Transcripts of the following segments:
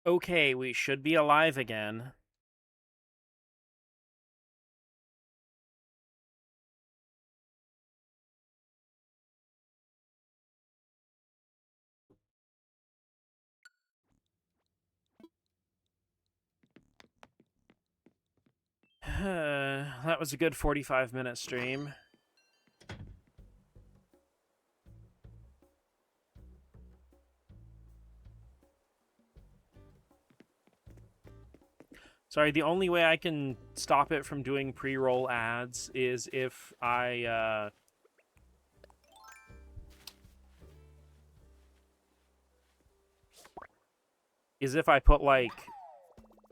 Okay, we should be alive again. That was a good 45-minute stream. Sorry, the only way I can stop it from doing pre-roll ads is if I put like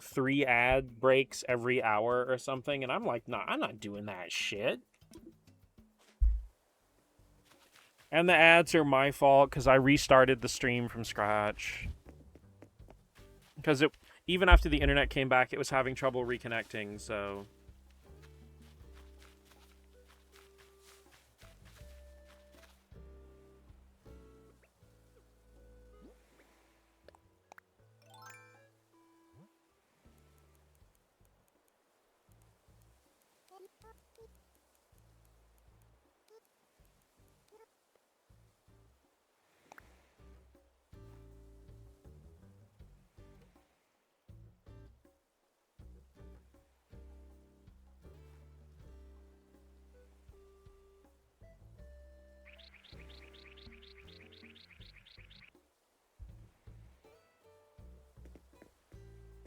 3 ad breaks every hour or something, and I'm like, nah, I'm not doing that shit. And the ads are my fault because I restarted the stream from scratch. Because even after the internet came back, it was having trouble reconnecting, so...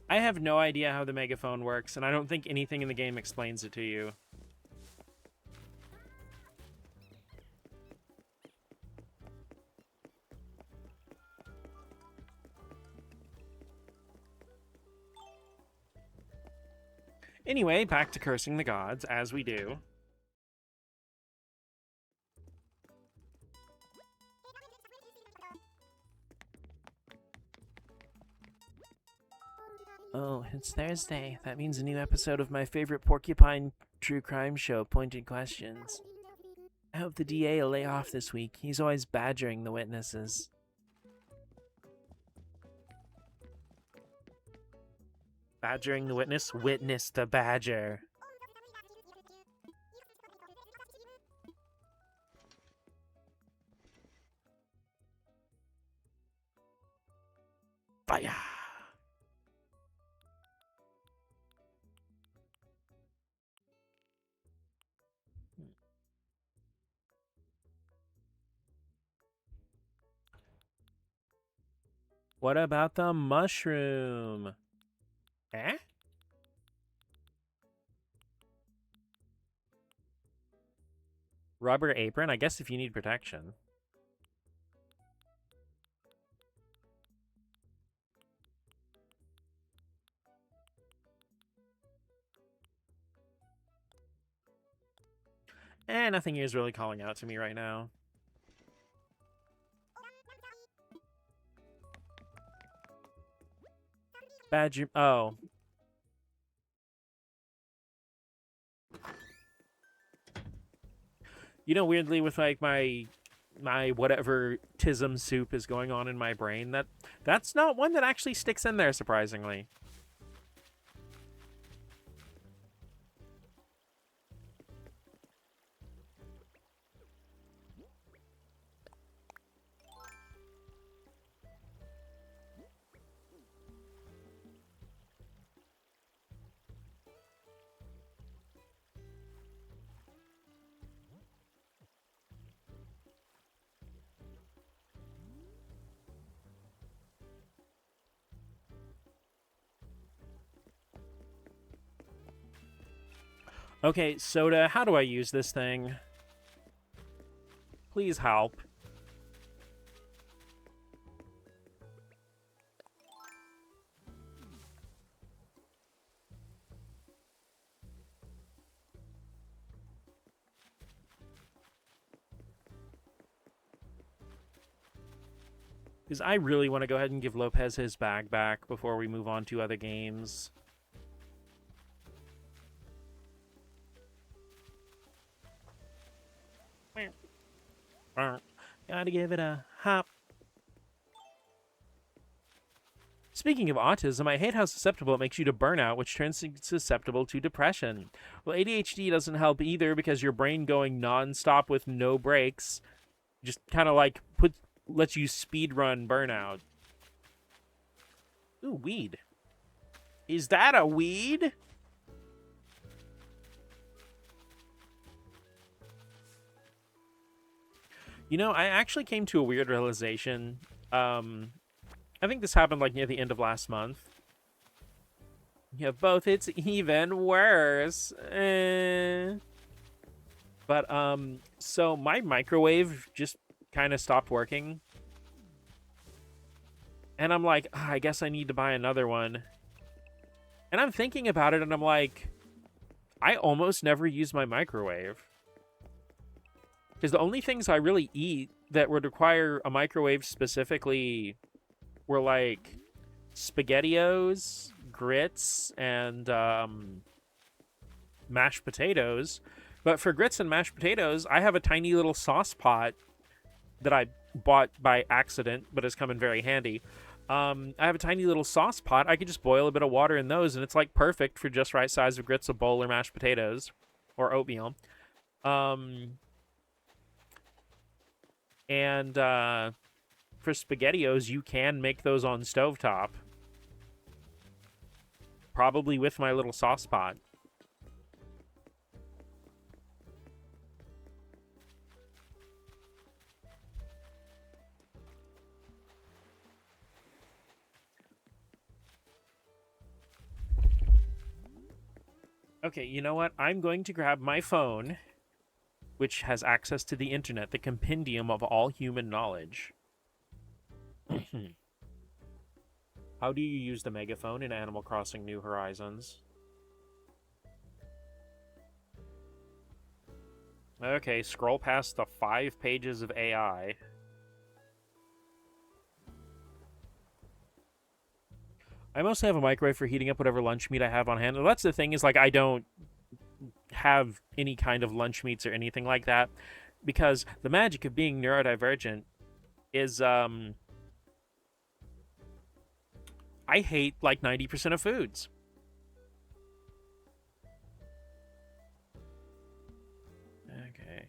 I have no idea how the megaphone works, and I don't think anything in the game explains it to you. Anyway, back to cursing the gods, as we do. Oh, it's Thursday. That means a new episode of my favorite porcupine true crime show, Pointed Questions. I hope the DA will lay off this week. He's always badgering the witnesses. Badgering the witness? Witness the badger. Fire! What about the mushroom? Eh? Rubber apron? I guess if you need protection. Nothing here is really calling out to me right now. Badger... Oh. You know, weirdly, with like my whatever tism soup is going on in my brain, that's not one that actually sticks in there, surprisingly. Okay, Soda, how do I use this thing? Please help. Because I really want to go ahead and give Lopez his bag back before we move on to other games. Gotta give it a hop. Speaking of autism, I hate how susceptible it makes you to burnout, which turns you susceptible to depression. Well, ADHD doesn't help either because your brain going nonstop with no breaks just kind of like lets you speed run burnout. Ooh, weed. Is that a weed? You know, I actually came to a weird realization. I think this happened like near the end of last month. Yeah, both. It's even worse. But so my microwave just kind of stopped working, and I'm like, I guess I need to buy another one. And I'm thinking about it, and I'm like, I almost never use my microwave. Because the only things I really eat that would require a microwave specifically were like SpaghettiOs, grits, and mashed potatoes. But for grits and mashed potatoes, I have a tiny little sauce pot that I bought by accident, but has come in very handy. I have a tiny little sauce pot. I could just boil a bit of water in those, and it's like perfect for just right size of grits, a bowl, or mashed potatoes, or oatmeal. And for SpaghettiOs, you can make those on stovetop. Probably with my little sauce pot. Okay, you know what? I'm going to grab my phone, which has access to the internet, the compendium of all human knowledge. How do you use the megaphone in Animal Crossing New Horizons? Okay, scroll past the 5 pages of AI. I mostly have a microwave for heating up whatever lunch meat I have on hand. Well, that's the thing, is like I don't have any kind of lunch meats or anything like that, because the magic of being neurodivergent is I hate like 90% of foods. Okay.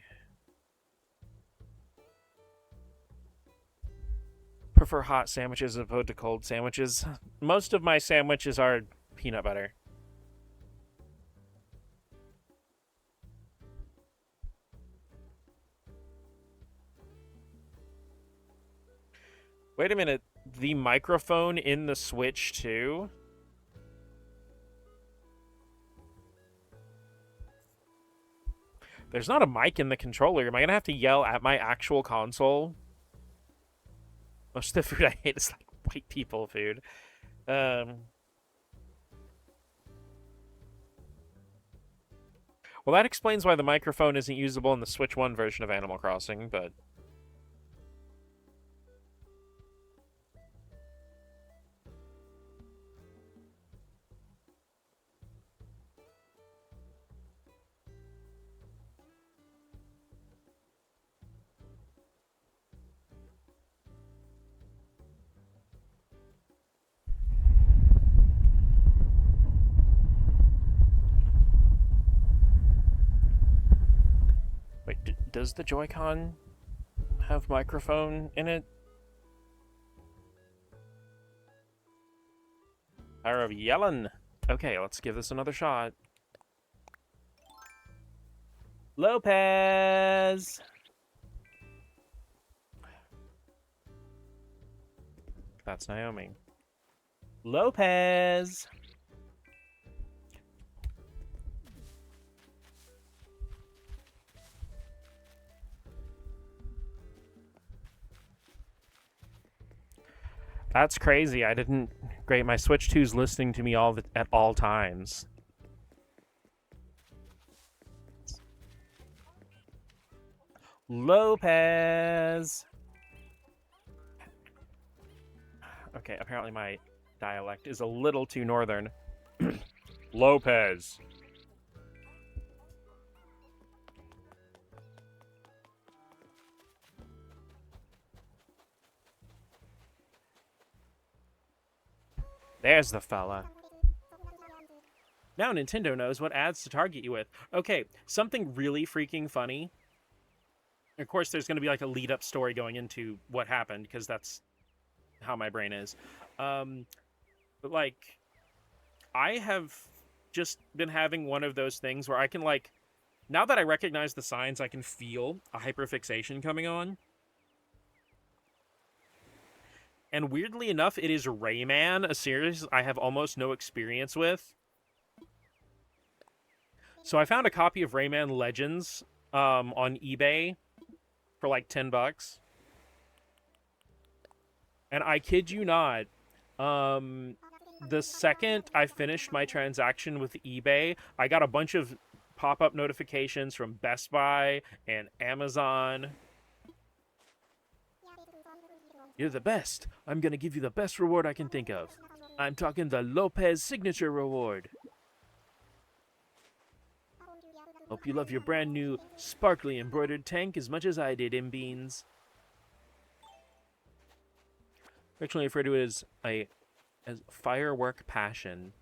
Prefer hot sandwiches as opposed to cold sandwiches. Most of my sandwiches are peanut butter. Wait a minute. The microphone in the Switch too? There's not a mic in the controller. Am I gonna have to yell at my actual console? Most of the food I hate is like white people food. Well, that explains why the microphone isn't usable in the Switch 1 version of Animal Crossing, but... Wait, does the Joy-Con have microphone in it? Power of yelling. Okay, let's give this another shot. Lopez! That's Naomi. Lopez! That's crazy. I didn't... Great, my Switch 2's listening to me at all times. Lopez! Okay, apparently my dialect is a little too northern. Lopez. There's the fella. Now Nintendo knows what ads to target you with. Okay, something really freaking funny. Of course, there's going to be like a lead-up story going into what happened, because that's how my brain is. But like, I have just been having one of those things where I can like, now that I recognize the signs, I can feel a hyperfixation coming on. And weirdly enough, it is Rayman, a series I have almost no experience with. So I found a copy of Rayman Legends on eBay for like $10. And I kid you not, the second I finished my transaction with eBay, I got a bunch of pop-up notifications from Best Buy and Amazon. You're the best. I'm gonna give you the best reward I can think of. I'm talking the Lopez signature reward. Hope you love your brand new sparkly embroidered tank as much as I did, Imbeans. Actually refer to it as firework passion.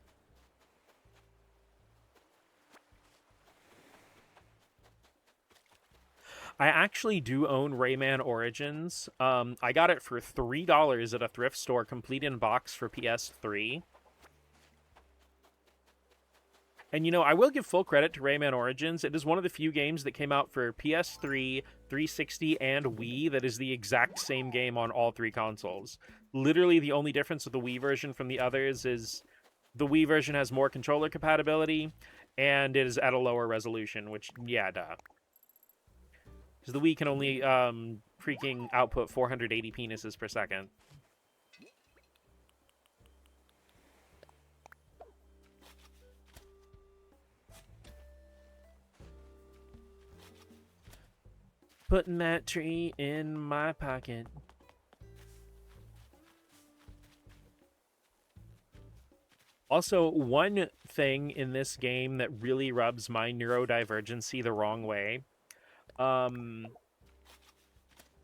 I actually do own Rayman Origins. I got it for $3 at a thrift store, complete in box for PS3. And, you know, I will give full credit to Rayman Origins. It is one of the few games that came out for PS3, 360, and Wii that is the exact same game on all three consoles. Literally, the only difference with the Wii version from the others is the Wii version has more controller compatibility, and it is at a lower resolution, which, yeah, duh. Because the Wii can only freaking output 480 penises per second. Putting that tree in my pocket. Also, one thing in this game that really rubs my neurodivergency the wrong way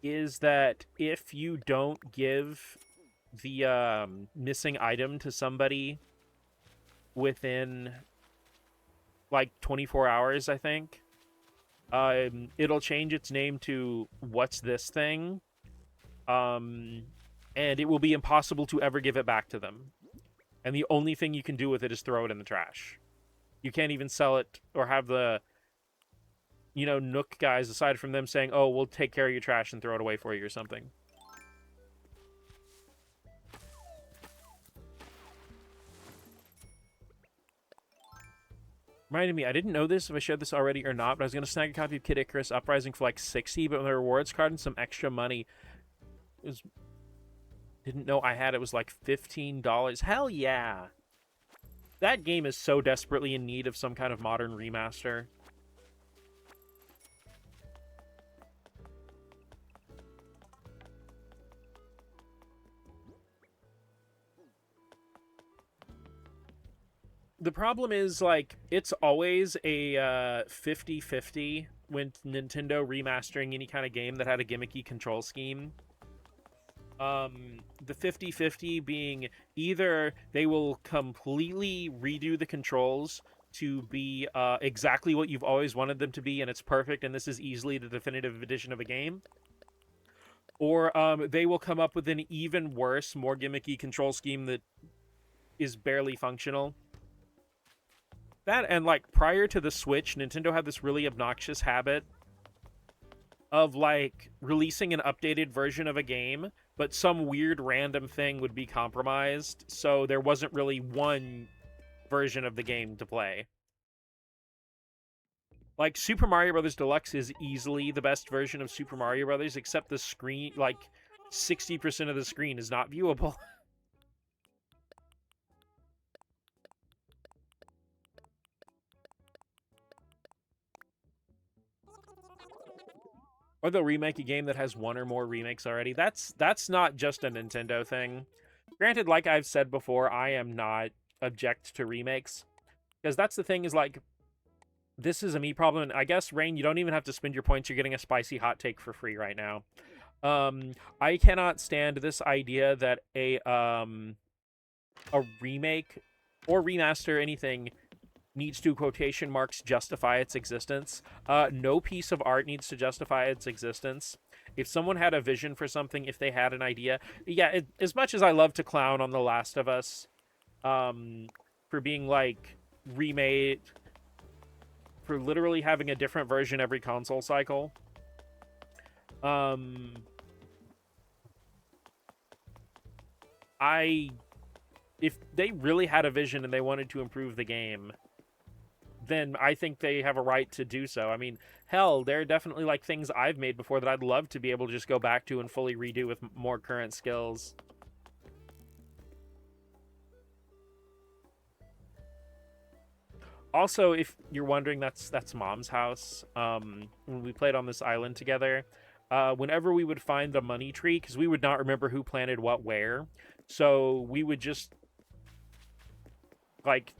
is that if you don't give the missing item to somebody within like 24 hours, I think, it'll change its name to What's This Thing? And it will be impossible to ever give it back to them. And the only thing you can do with it is throw it in the trash. You can't even sell it or have the, you know, Nook guys, aside from them saying, oh, we'll take care of your trash and throw it away for you or something. Reminded me, I didn't know this if I shared this already or not, but I was going to snag a copy of Kid Icarus Uprising for like 60, but with a rewards card and some extra money, didn't know I had it was like $15. Hell yeah! That game is so desperately in need of some kind of modern remaster. The problem is, like, it's always a 50-50 when Nintendo remastering any kind of game that had a gimmicky control scheme. The 50-50 being either they will completely redo the controls to be exactly what you've always wanted them to be, and it's perfect, and this is easily the definitive edition of a game. Or they will come up with an even worse, more gimmicky control scheme that is barely functional. That, and like prior to the Switch, Nintendo had this really obnoxious habit of like releasing an updated version of a game, but some weird random thing would be compromised, so there wasn't really one version of the game to play. Like, Super Mario Bros. Deluxe is easily the best version of Super Mario Bros., except the screen, like, 60% of the screen is not viewable. Or they'll remake a game that has one or more remakes already. That's not just a Nintendo thing. Granted, like I've said before, I am not object to remakes. Because that's the thing, is like, this is a me problem. And I guess, Rain, you don't even have to spend your points. You're getting a spicy hot take for free right now. I cannot stand this idea that a remake or remaster, anything, needs to quotation marks justify its existence. No piece of art needs to justify its existence. If someone had a vision for something, if they had an idea, yeah, as much as I love to clown on The Last of Us, for being like remade, for literally having a different version every console cycle. Um, I if they really had a vision and they wanted to improve the game, then I think they have a right to do so. I mean, hell, there are definitely like things I've made before that I'd love to be able to just go back to and fully redo with more current skills. Also, if you're wondering, that's Mom's house. When we played on this island together, whenever we would find the money tree, because we would not remember who planted what where, so we would just like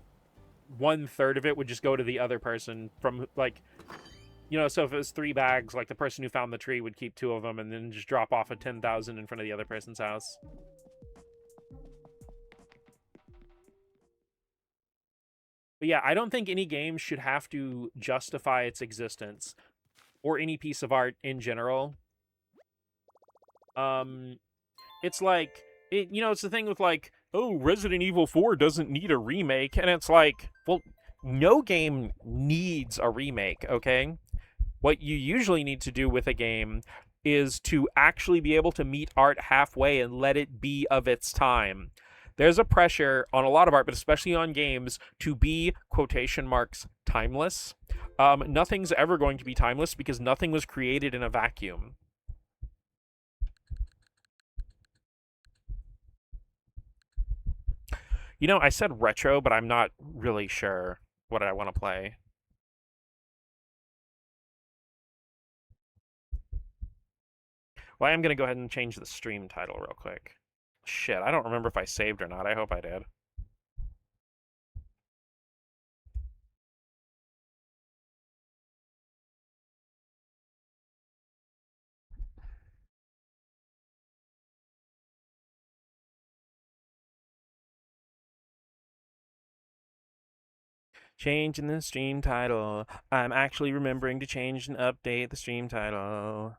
1/3 of it would just go to the other person from like, so if it was 3 bags, like the person who found the tree would keep 2 of them and then just drop off a 10,000 in front of the other person's house. But yeah, I don't think any game should have to justify its existence or any piece of art in general. Um, it's like it's the thing with like, oh, Resident Evil 4 doesn't need a remake, and it's like, well, no game needs a remake, okay? What you usually need to do with a game is to actually be able to meet art halfway and let it be of its time. There's a pressure on a lot of art, but especially on games, to be quotation marks timeless. Nothing's ever going to be timeless because nothing was created in a vacuum. I said retro, but I'm not really sure what I want to play. Well, I am going to go ahead and change the stream title real quick. Shit, I don't remember if I saved or not. I hope I did. Changing the stream title. I'm actually remembering to change and update the stream title.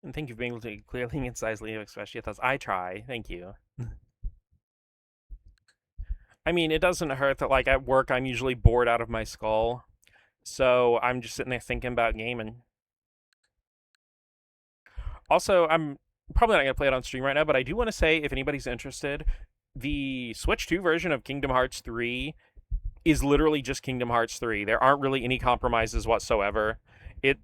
And thank you for being able to clearly and concisely express your thoughts. I try. Thank you. I mean, it doesn't hurt that, like, at work, I'm usually bored out of my skull. So I'm just sitting there thinking about gaming. Also, I'm probably not going to play it on stream right now, but I do want to say, if anybody's interested, the Switch 2 version of Kingdom Hearts 3 is literally just Kingdom Hearts 3. There aren't really any compromises whatsoever. It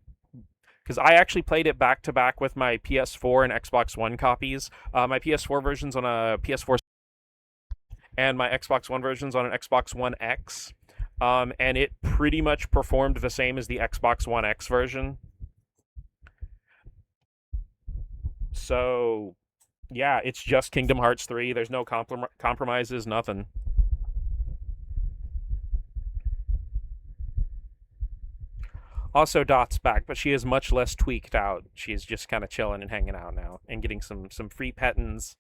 because I actually played it back to back with my PS4 and Xbox One copies. My PS4 version's on a PS4, and my Xbox One version's on an Xbox One X. And it pretty much performed the same as the Xbox One X version. So, yeah, it's just Kingdom Hearts 3. There's no compromises, nothing. Also, Dot's back, but she is much less tweaked out. She's just kind of chilling and hanging out now and getting some free pettins.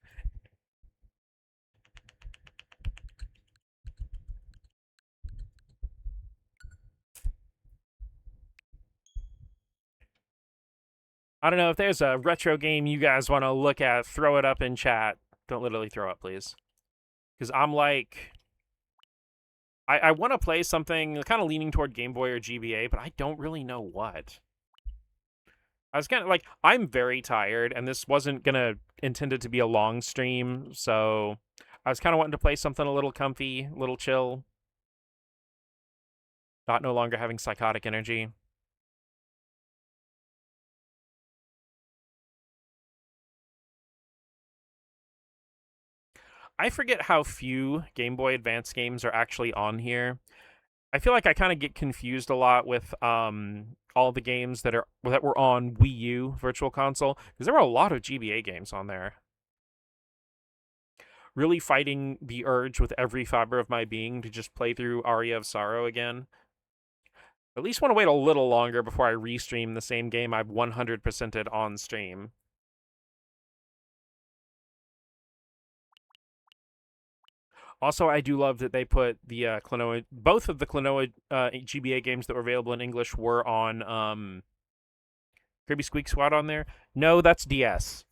I don't know if there's a retro game you guys want to look at. Throw it up in chat. Don't literally throw up, please, because I'm like, I want to play something kind of leaning toward Game Boy or GBA, but I don't really know what. I was kind of like, I'm very tired, and this wasn't gonna intended to be a long stream, so I was kind of wanting to play something a little comfy, a little chill, not no longer having psychotic energy. I forget how few Game Boy Advance games are actually on here. I feel like I kind of get confused a lot with all the games that were on Wii U Virtual Console, because there were a lot of GBA games on there. Really fighting the urge with every fiber of my being to just play through Aria of Sorrow again. At least want to wait a little longer before I restream the same game I've 100%ed on stream. Also, I do love that they put the Klonoa, both of the Klonoa GBA games that were available in English were on Kirby Squeak Squad on there. No, that's DS.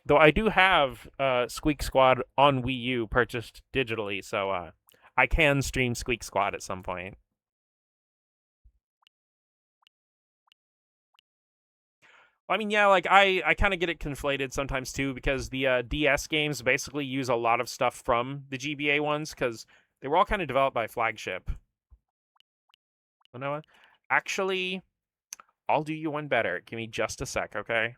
Though I do have Squeak Squad on Wii U purchased digitally, so I can stream Squeak Squad at some point. I mean, yeah, like I kind of get it conflated sometimes too, because the DS games basically use a lot of stuff from the GBA ones, because they were all kind of developed by Flagship. Klonoa? Actually, I'll do you one better. Give me just a sec, okay?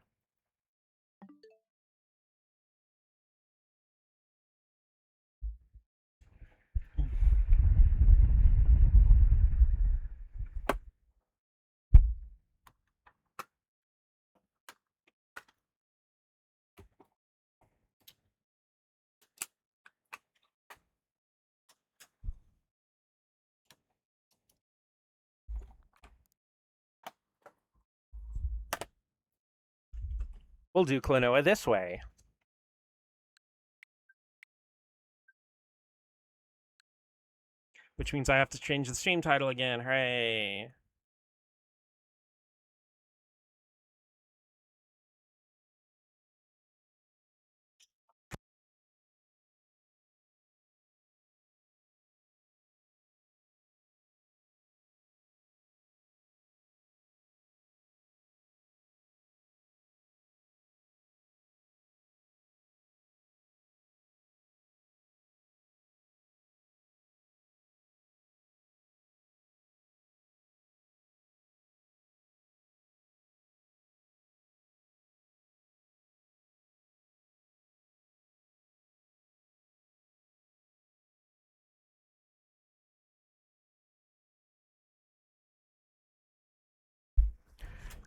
We'll do Klonoa this way. Which means I have to change the stream title again. Hooray.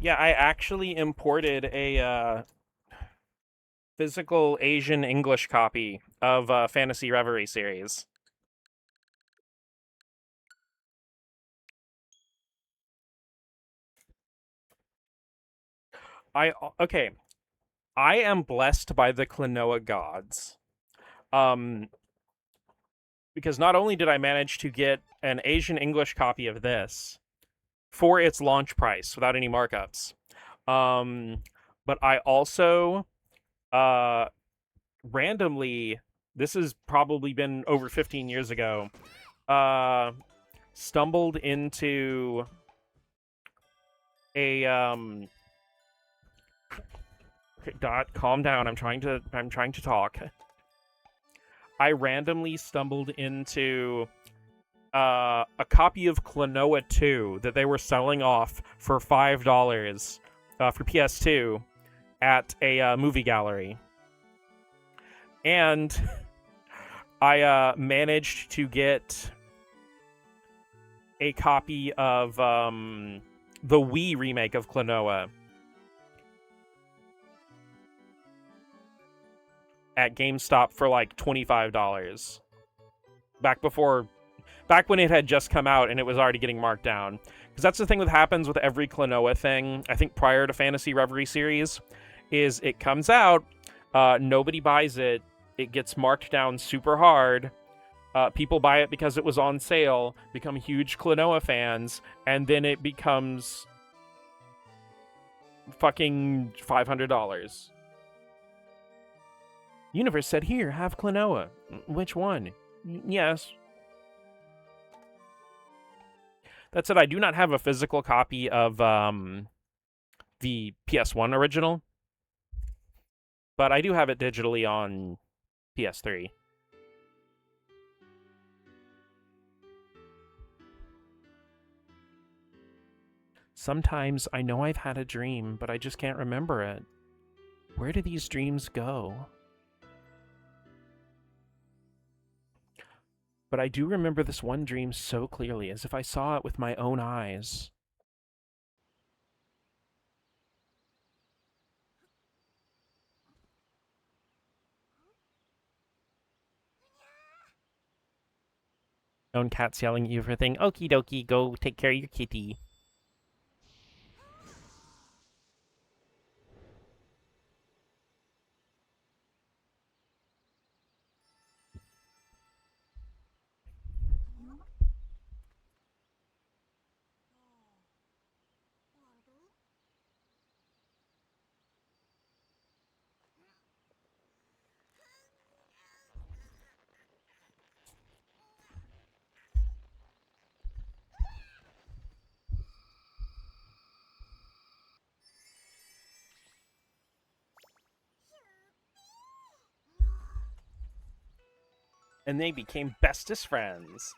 Yeah, I actually imported a physical Asian English copy of Fantasy Reverie series. Okay, I am blessed by the Klonoa gods. Because not only did I manage to get an Asian English copy of this for its launch price without any markups, but I also randomly, this has probably been over 15 years ago, stumbled into a okay, Dot, calm down. I'm trying to talk. I randomly stumbled into a copy of Klonoa 2 that they were selling off for $5 for PS2 at a movie gallery. And I managed to get a copy of the Wii remake of Klonoa at GameStop for like $25. Back when it had just come out and it was already getting marked down. Because that's the thing that happens with every Klonoa thing, I think prior to Fantasy Reverie series, is it comes out, nobody buys it, it gets marked down super hard, people buy it because it was on sale, become huge Klonoa fans, and then it becomes fucking $500. Universe said, here, have Klonoa. Which one? Yes. That said, I do not have a physical copy of the PS1 original, but I do have it digitally on PS3. Sometimes I know I've had a dream, but I just can't remember it. Where do these dreams go? But I do remember this one dream so clearly, as if I saw it with my own eyes. Own cat's yelling at you for a thing. Okie dokie, go take care of your kitty. And they became bestest friends.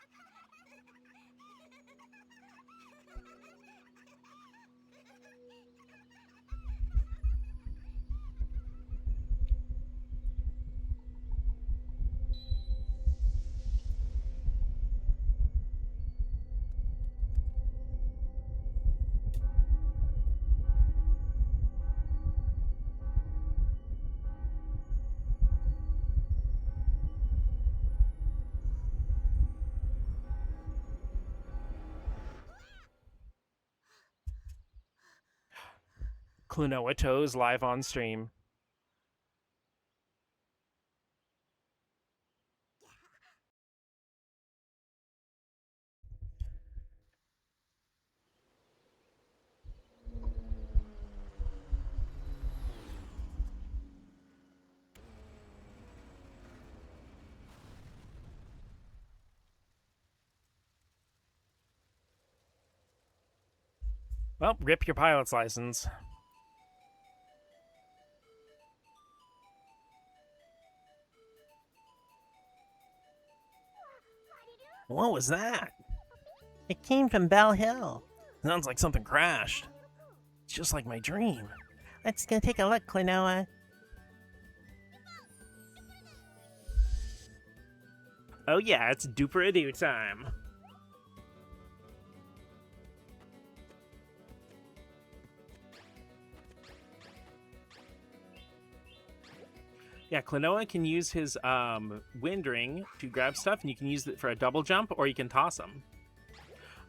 Klonoa Toes live on stream. Well, rip your pilot's license. What was that? It came from Bell Hill. Sounds like something crashed. It's just like my dream. Let's go take a look, Klonoa. Oh yeah, it's duper-a-doo time. Yeah, Klonoa can use his wind ring to grab stuff, and you can use it for a double jump, or you can toss them.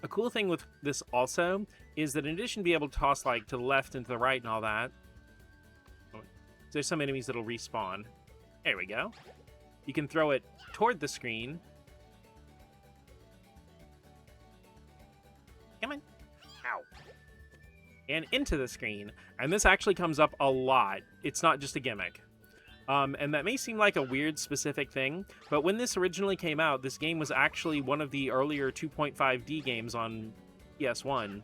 A cool thing with this also is that in addition to being able to toss like to the left and to the right and all that, there's some enemies that'll respawn. There we go. You can throw it toward the screen. Come on. Ow. And into the screen. And this actually comes up a lot. It's not just a gimmick. And that may seem like a weird specific thing, but when this originally came out, this game was actually one of the earlier 2.5D games on PS1.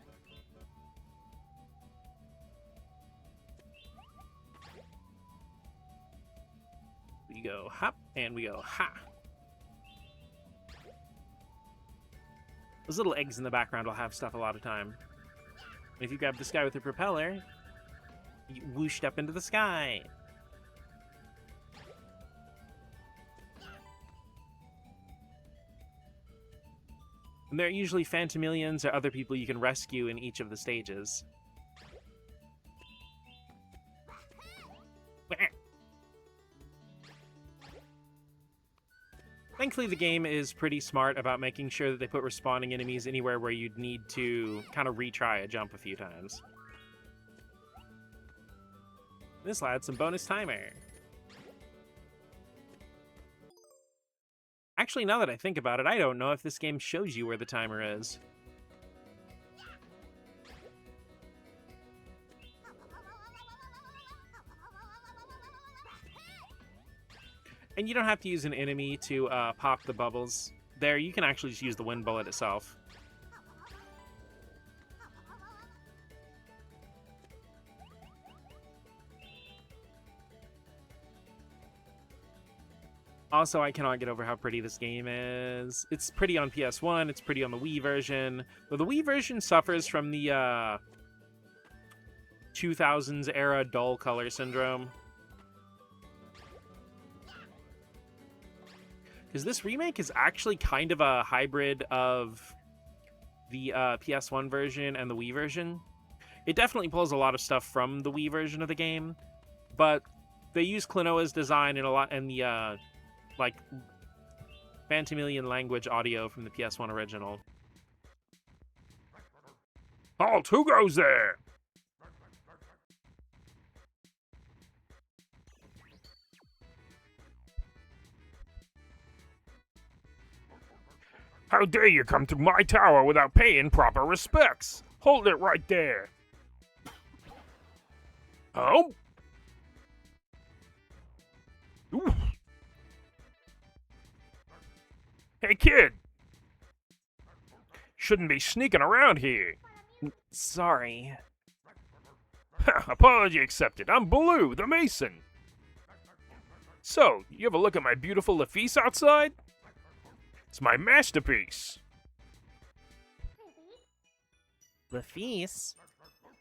We go hop, and we go ha. Those little eggs in the background will have stuff a lot of time. And if you grab this guy with the propeller, you whooshed up into the sky. And there are usually Phantomilions or other people you can rescue in each of the stages. Thankfully, the game is pretty smart about making sure that they put respawning enemies anywhere where you'd need to kind of retry a jump a few times. This will add some bonus timer. Actually, now that I think about it, I don't know if this game shows you where the timer is. And you don't have to use an enemy to pop the bubbles. There, you can actually just use the wind bullet itself. Also, I cannot get over how pretty this game is. It's pretty on PS1, it's pretty on the Wii version. Though the Wii version suffers from the 2000s era dull color syndrome. Because this remake is actually kind of a hybrid of the PS1 version and the Wii version. It definitely pulls a lot of stuff from the Wii version of the game, but they use Klonoa's design and a lot and the like Phantomilian language audio from the PS1 original. Halt! Who goes there? How dare you come to my tower without paying proper respects? Hold it right there. Oh? Ooh. Hey, kid! Shouldn't be sneaking around here. Sorry. Apology accepted. I'm Baloo, the Mason. So, you ever look at my beautiful Lafise outside? It's my masterpiece. Lafise?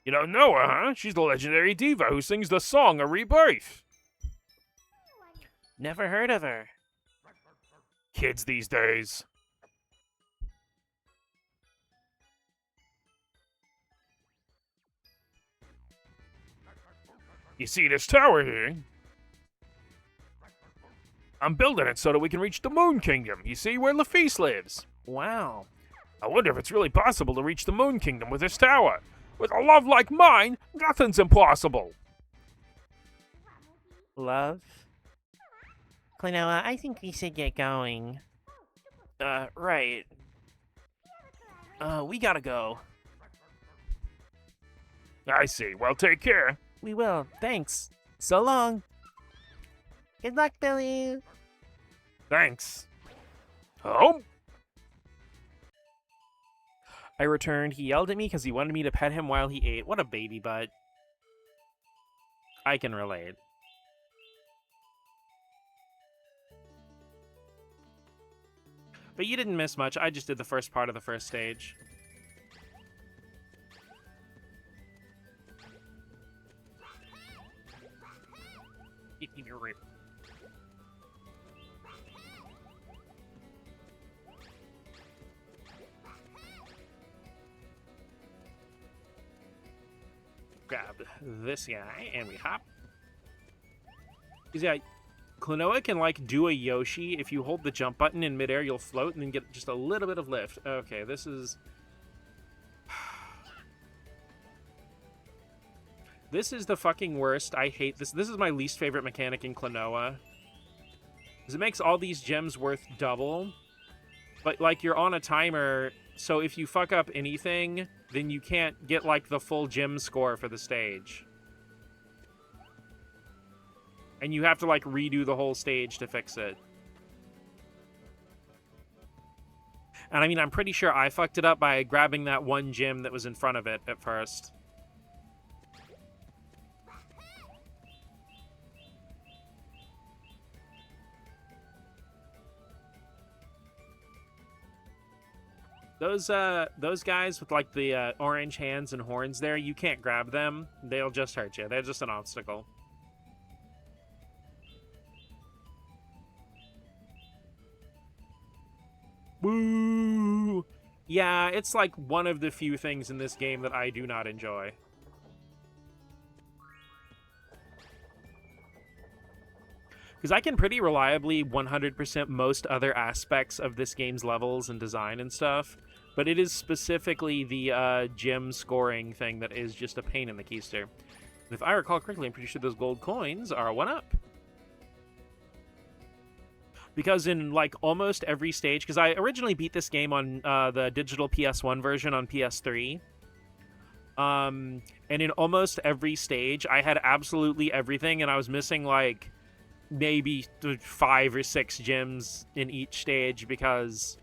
You don't know her, huh? She's the legendary diva who sings the song of rebirth. Never heard of her. Kids these days. You see this tower here? I'm building it so that we can reach the Moon Kingdom. You see where Lafise lives? Wow. I wonder if it's really possible to reach the Moon Kingdom with this tower. With a love like mine, nothing's impossible. Love? Klonoa, I think we should get going. Right. We gotta go. I see. Well, take care. We will. Thanks. So long. Good luck, Billy. Thanks. Oh? I returned. He yelled at me because he wanted me to pet him while he ate. What a baby butt. I can relate. But you didn't miss much. I just did the first part of the first stage. Grab this guy and we hop. Because yeah, Klonoa can like do a Yoshi. If you hold the jump button in midair, you'll float and then get just a little bit of lift. Okay, this is... This is the fucking worst. I hate this. This is my least favorite mechanic in Klonoa. Because it makes all these gems worth double. But, like, you're on a timer, so if you fuck up anything, then you can't get, like, the full gem score for the stage. And you have to, like, redo the whole stage to fix it. And, I mean, I'm pretty sure I fucked it up by grabbing that one gem that was in front of it at first. Those guys with, like, the orange hands and horns there, you can't grab them. They'll just hurt you. They're just an obstacle. Woo! Yeah, it's, like, one of the few things in this game that I do not enjoy. Because I can pretty reliably 100% most other aspects of this game's levels and design and stuff. But it is specifically the gem scoring thing that is just a pain in the keister. If I recall correctly, I'm pretty sure those gold coins are a 1-up. Because in, like, almost every stage... Because I originally beat this game on the digital PS1 version on PS3. And in almost every stage, I had absolutely everything, and I was missing, like, maybe 5 or 6 gems in each stage because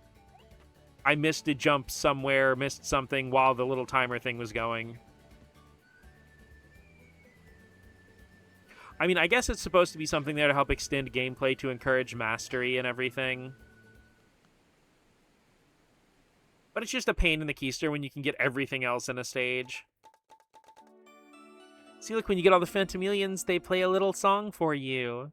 I missed a jump somewhere, missed something while the little timer thing was going. I mean, I guess it's supposed to be something there to help extend gameplay to encourage mastery and everything. But it's just a pain in the keister when you can get everything else in a stage. See, look, when you get all the Phantomilians, they play a little song for you.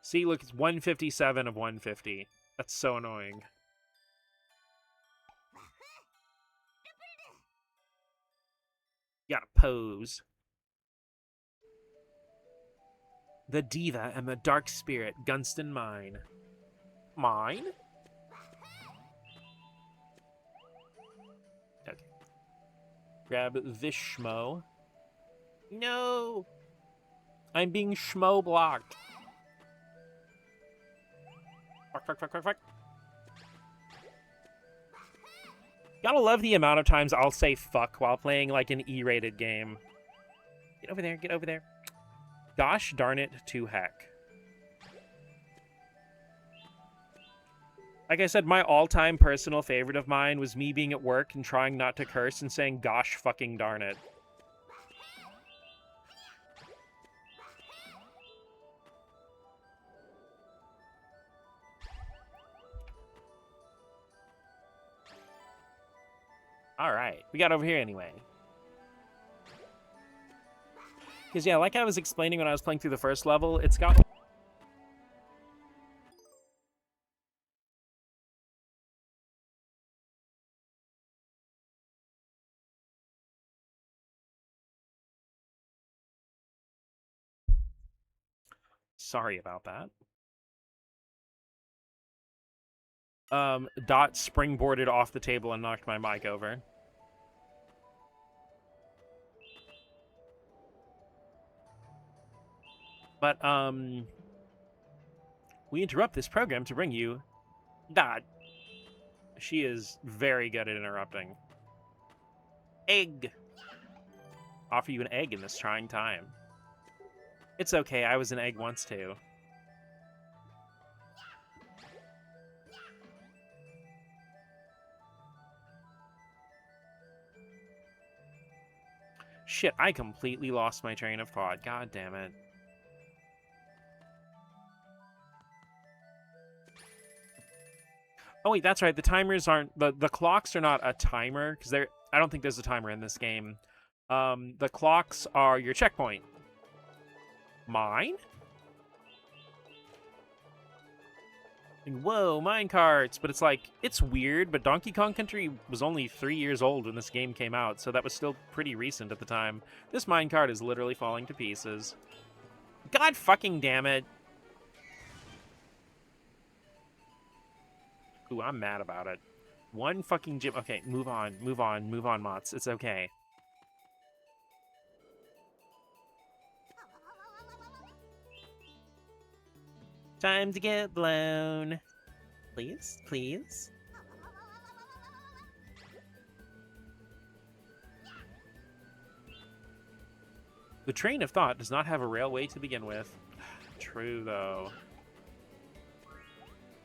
See, look, it's 157 of 150. That's so annoying. Gotta pose. The diva and the dark spirit, Gunston mine. Mine? Okay. Grab this schmo. No! I'm being schmo blocked. Fuck. Gotta love the amount of times I'll say fuck while playing like an E-rated game. Get over there, get over there. Gosh darn it to heck. Like I said, my all-time personal favorite of mine was me being at work and trying not to curse and saying gosh fucking darn it. Alright, we got over here anyway. Because, yeah, like I was explaining when I was playing through the first level, it's got... Sorry about that. Dot springboarded off the table and knocked my mic over. But, we interrupt this program to bring you Dot. She is very good at interrupting. Egg. Offer you an egg in this trying time. It's okay, I was an egg once too. Shit, I completely lost my train of thought. God damn it. Oh wait, that's right. The timers aren't... The clocks are not a timer, because I don't think there's a timer in this game. The clocks are your checkpoint. Mine? Whoa, minecarts! But it's like, it's weird, but Donkey Kong Country was only 3 years old when this game came out, so that was still pretty recent at the time. This minecart is literally falling to pieces. God fucking damn it! Ooh, I'm mad about it. One fucking gym... Okay, move on, Mots. It's okay. Time to get blown. Please, please. The train of thought does not have a railway to begin with. True, though.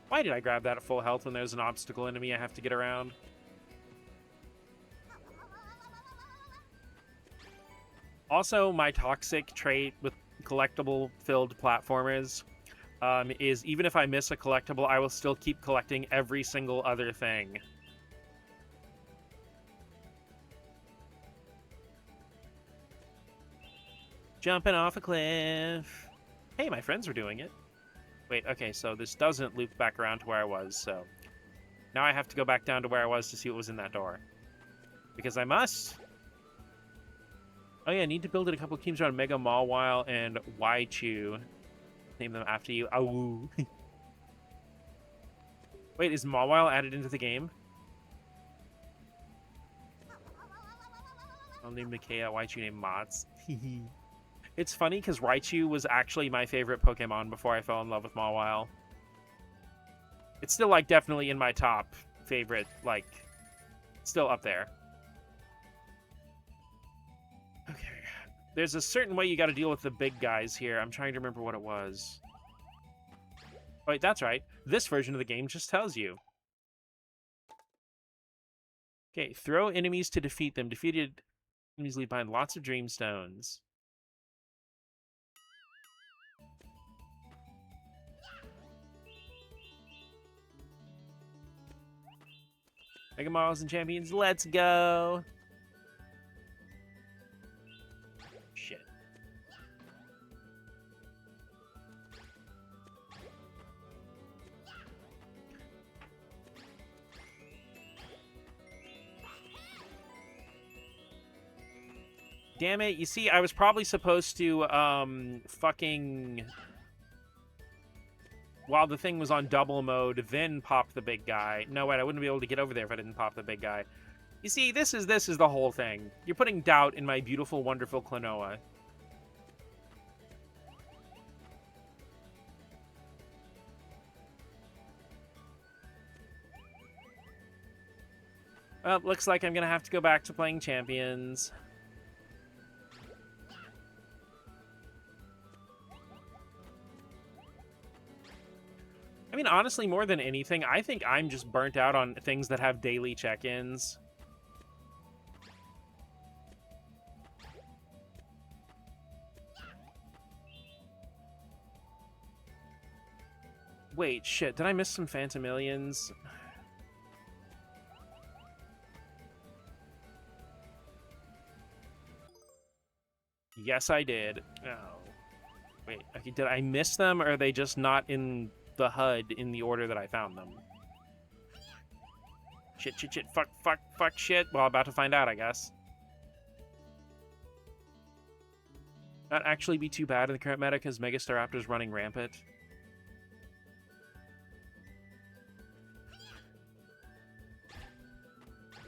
Why did I grab that at full health when there's an obstacle enemy I have to get around? Also, my toxic trait with collectible-filled platformers is even if I miss a collectible, I will still keep collecting every single other thing. Jumping off a cliff. Hey, my friends were doing it. Wait, okay, so this doesn't loop back around to where I was, so... Now I have to go back down to where I was to see what was in that door. Because I must! Oh yeah, I need to build it a couple of teams around Mega Mawile and Waichu. Name them after you. Ow. Wait, is Mawile added into the game? I'll name Mikea, Waichu name Mots. It's funny because Raichu was actually my favorite Pokemon before I fell in love with Mawile. It's still, like, definitely in my top favorite, like, still up there. Okay. There's a certain way you gotta deal with the big guys here. I'm trying to remember what it was. Oh, wait, that's right. This version of the game just tells you. Okay, throw enemies to defeat them. Defeated enemies leave behind lots of Dreamstones. Mega Miles and Champions, let's go! Shit. Damn it. You see, I was probably supposed to, fucking... While the thing was on double mode, then pop the big guy. No, wait, I wouldn't be able to get over there if I didn't pop the big guy. You see, this is the whole thing. You're putting doubt in my beautiful, wonderful Klonoa. Well, looks like I'm gonna have to go back to playing Champions. I mean, honestly, more than anything, I think I'm just burnt out on things that have daily check-ins. Wait, shit, did I miss some Phantomillions? Yes, I did. Oh. Wait, okay, did I miss them, or are they just not in the HUD in the order that I found them? Shit, shit, shit, fuck, fuck, fuck, shit. Well, about to find out, I guess. Not actually be too bad in the current meta, because Megastaraptor's running rampant.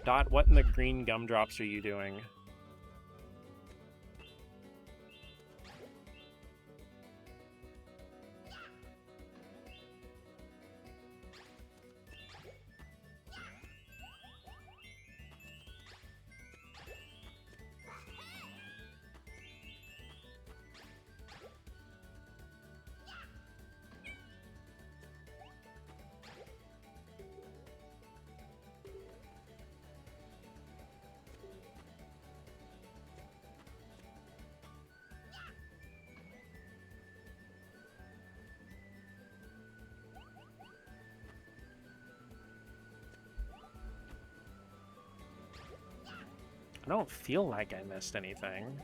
Dot, what in the green gumdrops are you doing? I don't feel like I missed anything.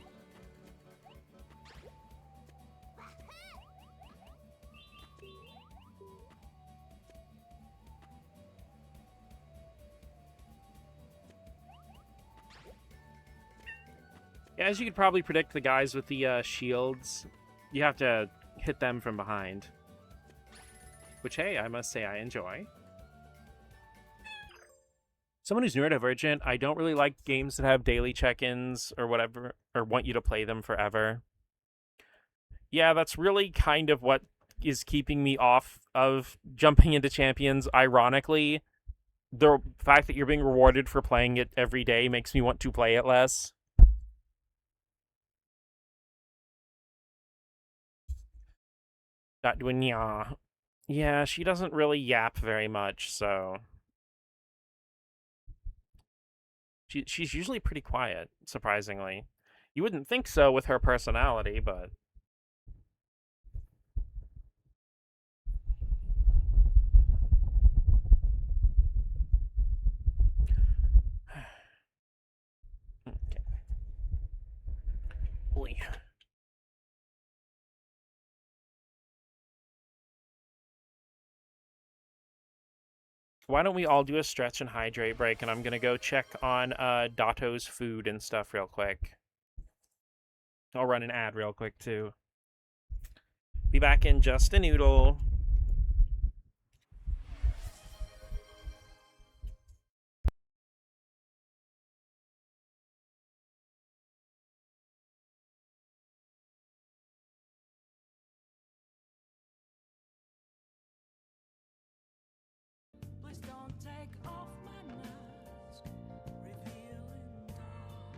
Yeah, as you could probably predict, the guys with the shields, you have to hit them from behind. Which, hey, I must say I enjoy. Someone who's neurodivergent, I don't really like games that have daily check-ins or whatever, or want you to play them forever. Yeah, that's really kind of what is keeping me off of jumping into Champions. Ironically, the fact that you're being rewarded for playing it every day makes me want to play it less. Not doing yeah. Yeah, she doesn't really yap very much, so... She's usually pretty quiet, surprisingly. You wouldn't think so with her personality, but... Okay. Oy. Why don't we all do a stretch and hydrate break, and I'm gonna go check on Dotto's food and stuff real quick. I'll run an ad real quick, too. Be back in just a noodle. Please don't take off my mask, revealing dark.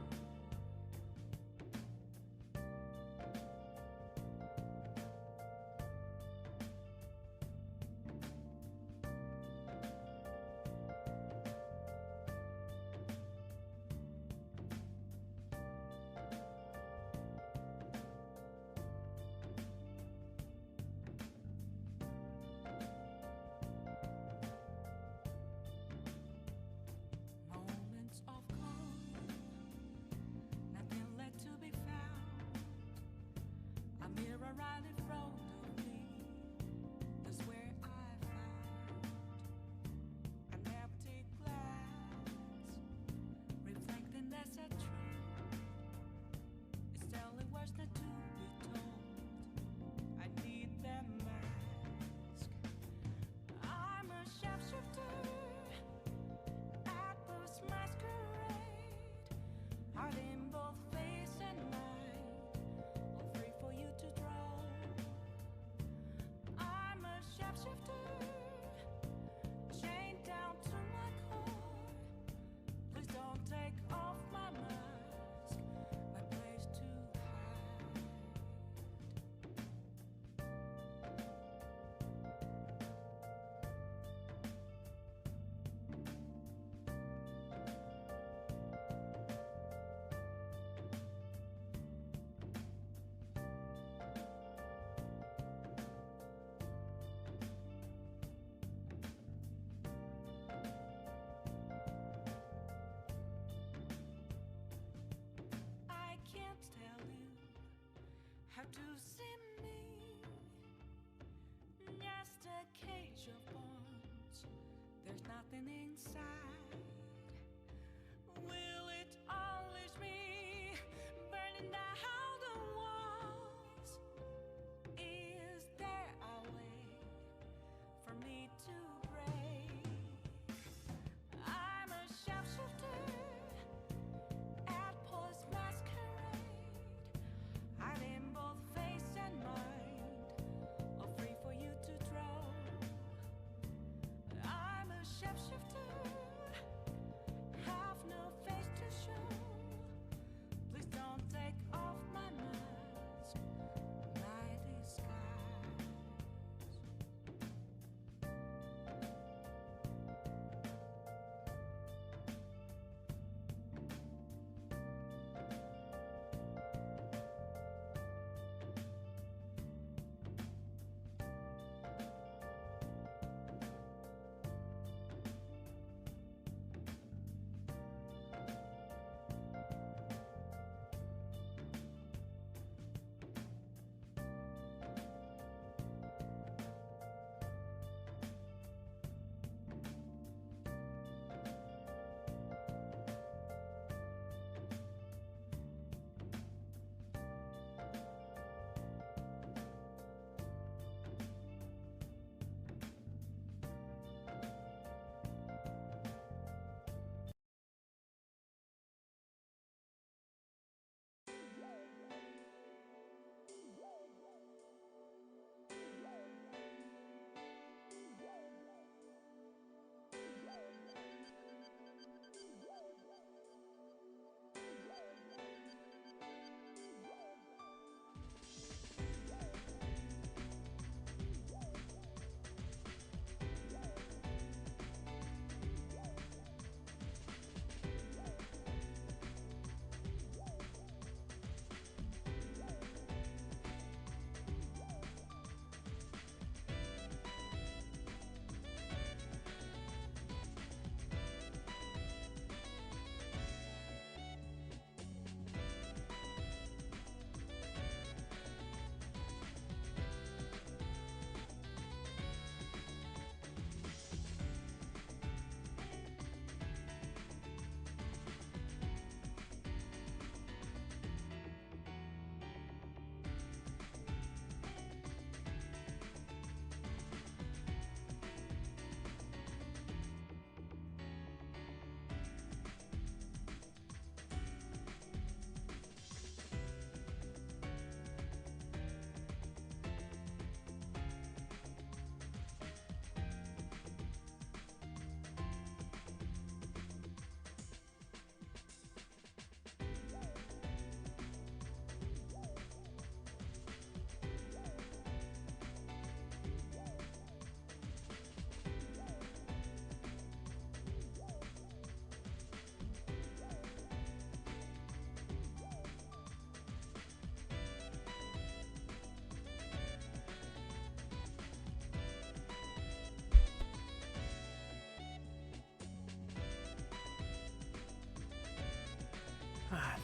to see me. Just a cage of bones. There's nothing inside. Will it always be burning down the walls? Is there a way for me to break? I'm a sharpshooter at Post Masquerade. Hiding both face and mind, all free for you to throw. I'm a sharpshooter, have no face to show. Please don't take off my mask, my disguise.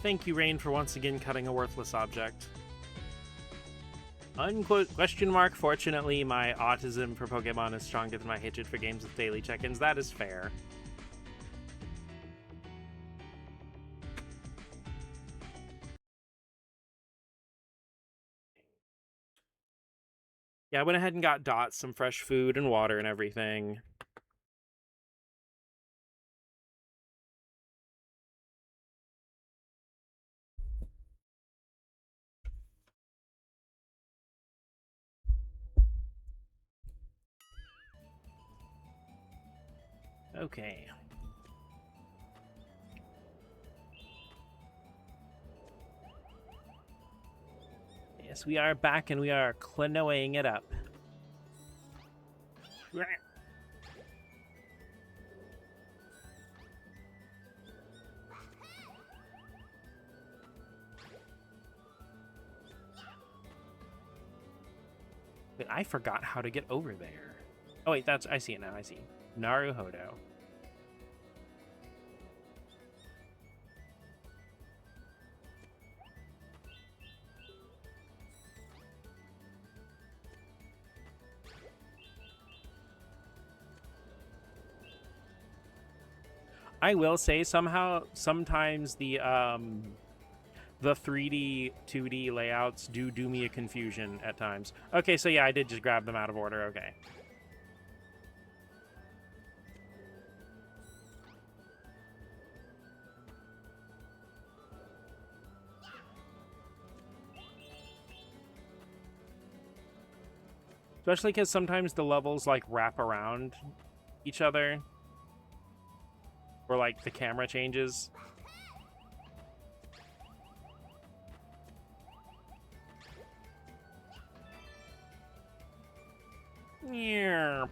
Thank you, Rain, for once again cutting a worthless object. Unquote question mark. Fortunately, my autism for Pokemon is stronger than my hatred for games with daily check-ins. That is fair. Yeah, I went ahead and got Dot some fresh food and water and everything. Okay. Yes, we are back and we are Klonoaing it up. Wait, I forgot how to get over there. Oh wait, I see it now, I see. Naruhodo. I will say sometimes the 3D, 2D layouts do me a confusion at times. Okay, so yeah, I did just grab them out of order. Okay. Especially because sometimes the levels, like, wrap around each other. Or, like, the camera changes. Yeah.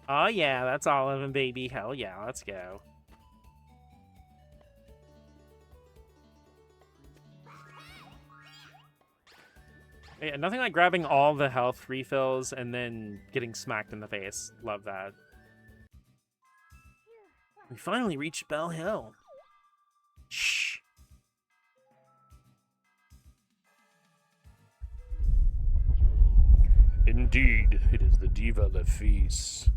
Oh, yeah, that's all of them, baby. Hell yeah, let's go. Yeah, nothing like grabbing all the health refills and then getting smacked in the face. Love that. We finally reached Bell Hill. Shh. Indeed, it is the Diva Lefis.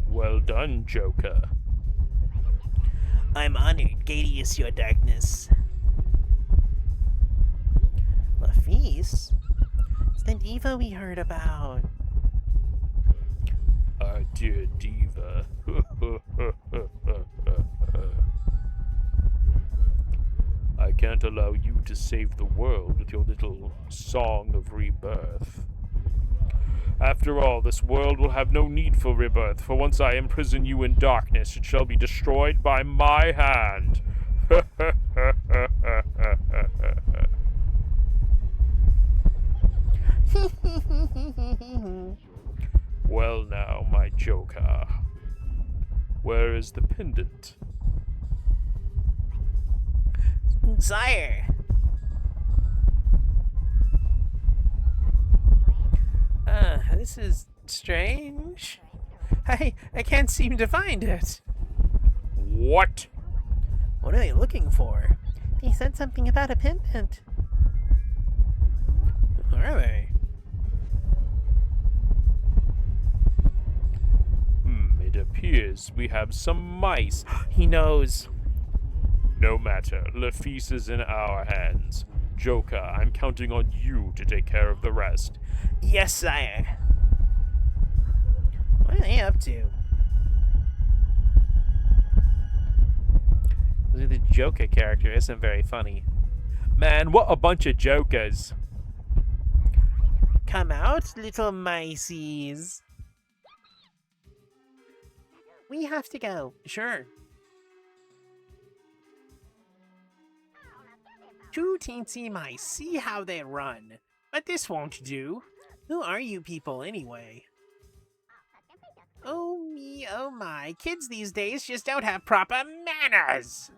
Well done, Joker. I'm honored, Dailies, your darkness. Lafise? It's the diva we heard about. Our dear Diva. I can't allow you to save the world with your little song of rebirth. After all, this world will have no need for rebirth, for once I imprison you in darkness, it shall be destroyed by my hand. Well now, my Joker. Where is the pendant? Sire! This is strange. I can't seem to find it. What? What are they looking for? They said something about a pendant. Who are they? It appears we have some mice. He knows. No matter, Lefise is in our hands. Joker, I'm counting on you to take care of the rest. Yes, sire. What are they up to? The Joker character isn't very funny. Man, what a bunch of jokers. Come out, little miceys. We have to go. Sure. Two teensy mice, see how they run. But this won't do. Who are you people anyway? Oh me, oh my. Kids these days just don't have proper manners.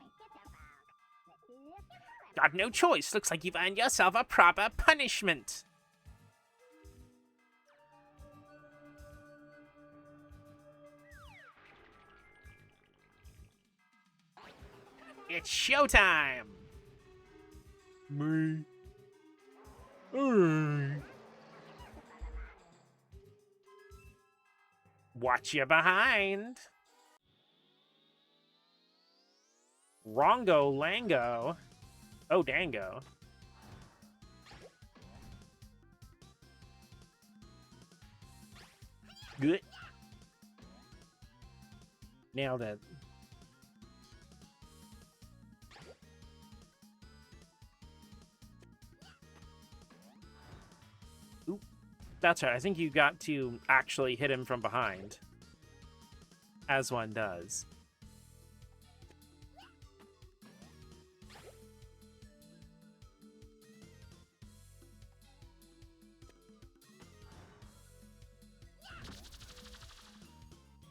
Got no choice. Looks like you've earned yourself a proper punishment. It's showtime! Me? Watch your behind. Rongo Lango. Oh, Dango. Good. Nailed it. Oop. That's right. I think you got to actually hit him from behind. As one does.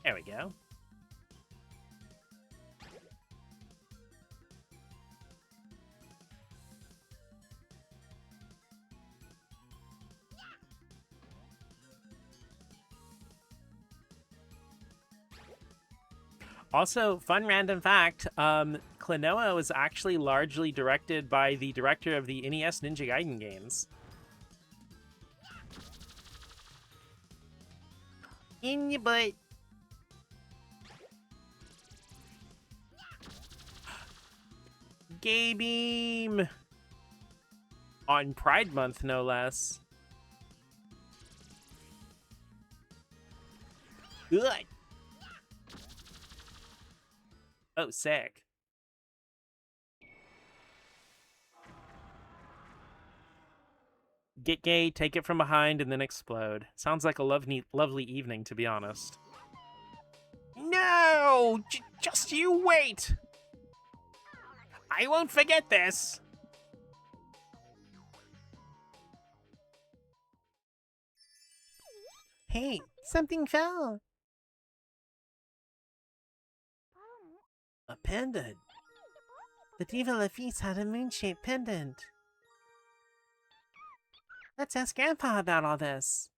There we go. Also, fun random fact, Klonoa was actually largely directed by the director of the NES Ninja Gaiden games. In your butt. Gay Beam! On Pride Month, no less. Good. Oh, sick. Get gay, take it from behind, and then explode. Sounds like a lovely evening, to be honest. No! Just you wait! I won't forget this! Hey, something fell. A pendant. The Diva Lafitte had a moon-shaped pendant. Let's ask Grandpa about all this.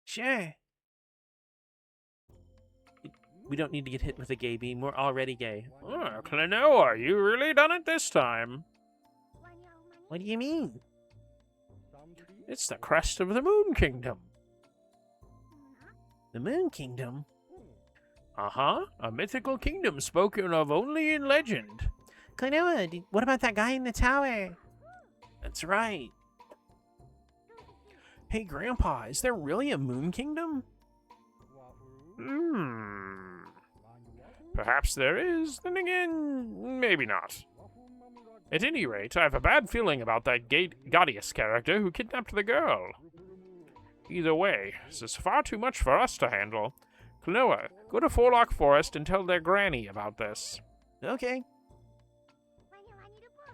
Sure. We don't need to get hit with a gay beam. We're already gay. Oh, Klonoa, you really done it this time. What do you mean? It's the crest of the Moon Kingdom. The Moon Kingdom? Uh-huh. A mythical kingdom spoken of only in legend. Klonoa, what about that guy in the tower? That's right. Hey, Grandpa, is there really a Moon Kingdom? Perhaps there is, then again, maybe not. At any rate, I have a bad feeling about that Gaudius character who kidnapped the girl. Either way, this is far too much for us to handle. Klonoa, go to Forelock Forest and tell their granny about this. Okay.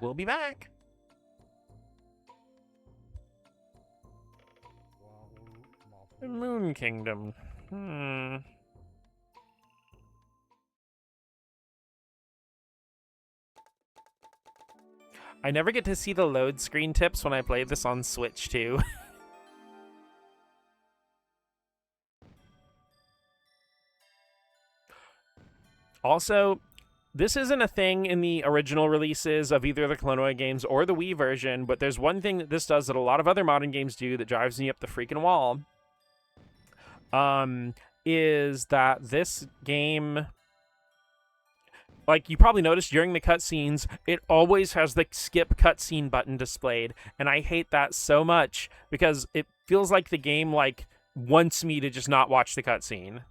We'll be back. The Moon Kingdom. I never get to see the load screen tips when I play this on Switch, too. Also, this isn't a thing in the original releases of either the Klonoa games or the Wii version, but there's one thing that this does that a lot of other modern games do that drives me up the freaking wall. Is that this game, like you probably noticed during the cutscenes, it always has the skip cutscene button displayed, and I hate that so much because it feels like the game like wants me to just not watch the cutscene.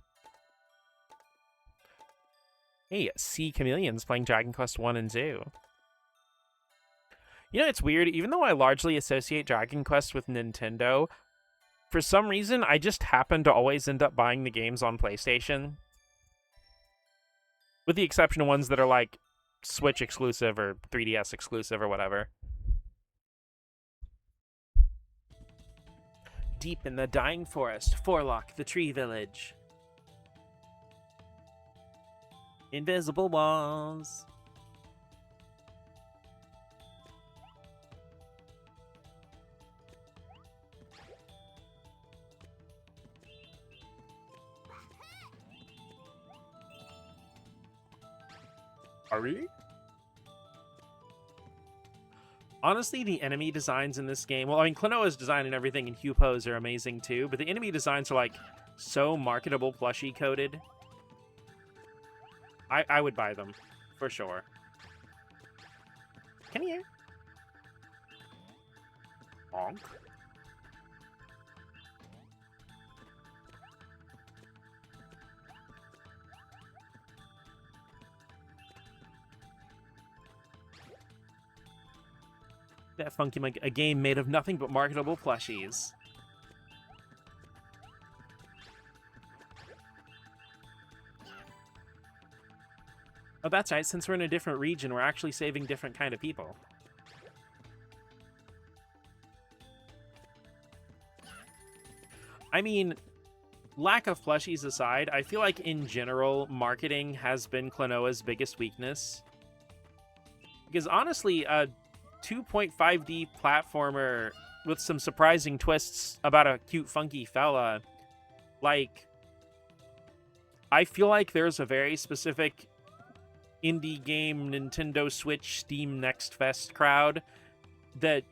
Hey, Sea Chameleon's playing Dragon Quest 1 and 2. You know, it's weird, even though I largely associate Dragon Quest with Nintendo, for some reason, I just happen to always end up buying the games on PlayStation. With the exception of ones that are like Switch exclusive or 3DS exclusive or whatever. Deep in the dying forest, Forelock, the tree village. Invisible walls. Hurry? Honestly, the enemy designs in this game, well, I mean, Klonoa's design and everything in Hupo's are amazing too, but the enemy designs are like so marketable plushie coded. I would buy them, for sure. Come here. Bonk. That funky, like a game made of nothing but marketable plushies. Oh, that's right. Since we're in a different region, we're actually saving different kind of people. I mean, lack of plushies aside, I feel like in general, marketing has been Klonoa's biggest weakness. Because honestly, a 2.5D platformer with some surprising twists about a cute, funky fella, like, I feel like there's a very specific indie game, Nintendo Switch, Steam Next Fest crowd that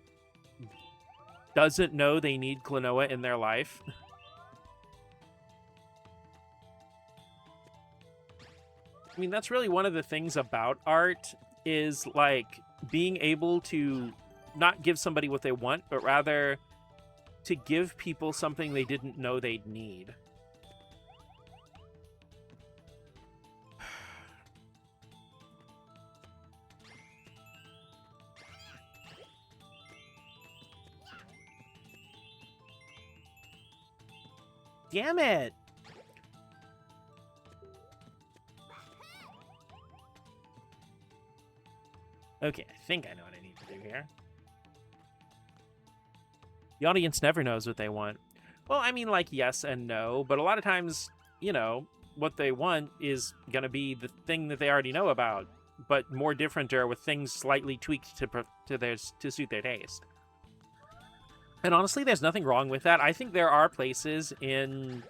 doesn't know they need Klonoa in their life. I mean, that's really one of the things about art is, like, being able to not give somebody what they want, but rather to give people something they didn't know they'd need. Damn it! Okay, I think I know what I need to do here. The audience never knows what they want. Well, I mean, like, yes and no, but a lot of times, you know, what they want is going to be the thing that they already know about, but more different or with things slightly tweaked to suit their taste. And honestly, there's nothing wrong with that. I think there are places in,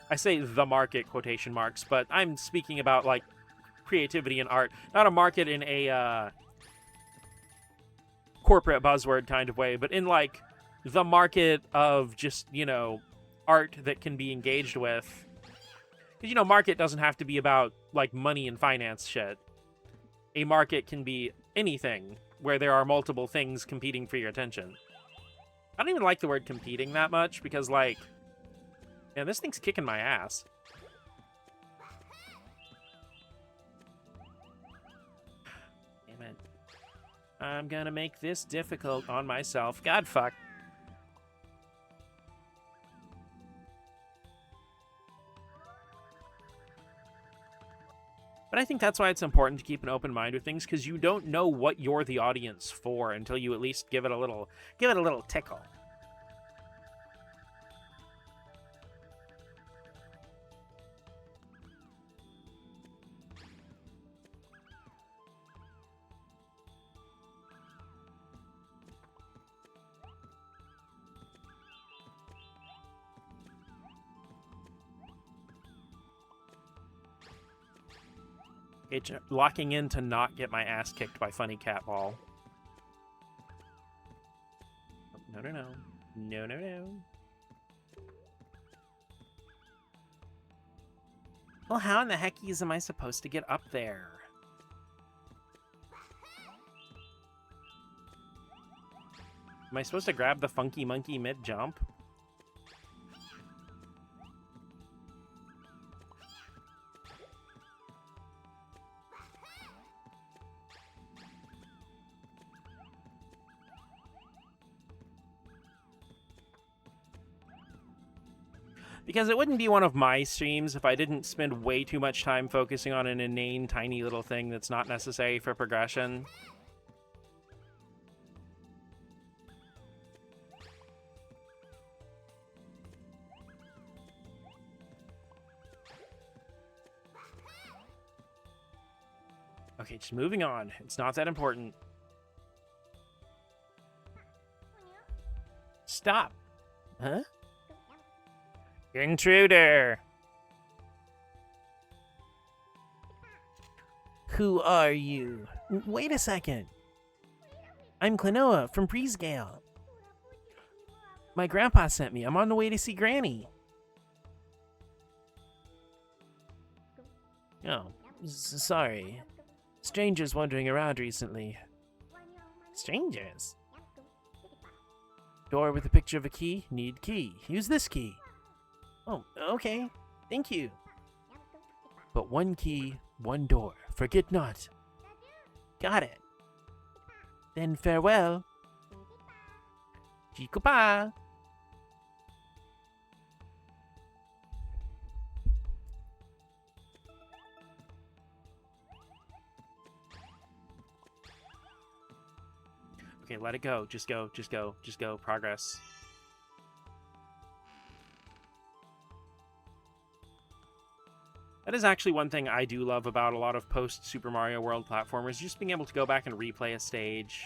I say the market, quotation marks, but I'm speaking about, like, creativity and art. Not a market in a corporate buzzword kind of way, but in, like, the market of just, you know, art that can be engaged with. Because, you know, market doesn't have to be about, like, money and finance shit. A market can be anything where there are multiple things competing for your attention. I don't even like the word competing that much because, like, man, this thing's kicking my ass. Damn it. I'm gonna make this difficult on myself. God fuck. But I think that's why it's important to keep an open mind with things, because you don't know what you're the audience for until you at least give it a little tickle. It's locking in to not get my ass kicked by Funny Cat Ball. No, no, no. No, no, no. Well, how in the heckies am I supposed to get up there? Am I supposed to grab the funky monkey mid-jump? Because it wouldn't be one of my streams if I didn't spend way too much time focusing on an inane, tiny little thing that's not necessary for progression. Okay, just moving on. It's not that important. Stop. Huh? Intruder! Who are you? Wait a second. I'm Klonoa from Prescale. My grandpa sent me. I'm on the way to see Granny. Oh, sorry. Strangers wandering around recently. Strangers? Door with a picture of a key? Need key. Use this key. Oh, okay. Thank you. But one key, one door. Forget not. Got it. Then farewell. Chikupa. Okay, let it go. Just go. Just go. Just go. Progress. That is actually one thing I do love about a lot of post-Super Mario World platformers, just being able to go back and replay a stage.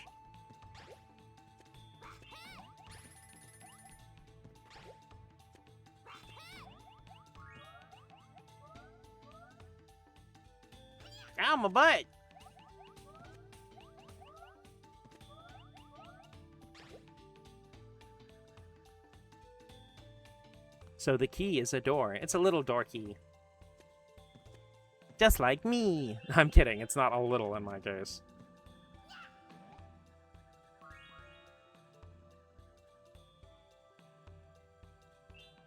Ow, my butt! So the key is a door. It's a little door key. Just like me. I'm kidding. It's not a little in my case.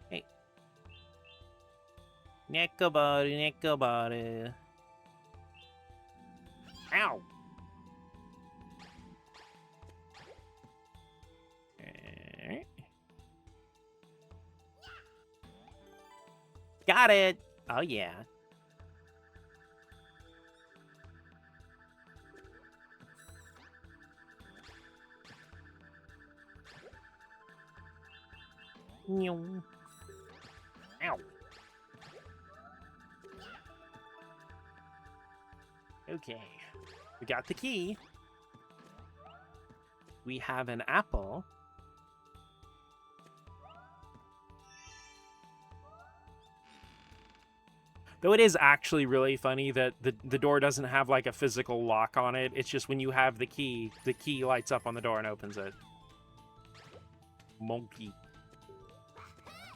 Hey. Nekobaru. Ow! Got it! Oh, yeah. Ow. Okay. We got the key. We have an apple. Though it is actually really funny that the door doesn't have like a physical lock on it. It's just when you have the key lights up on the door and opens it. Monkey.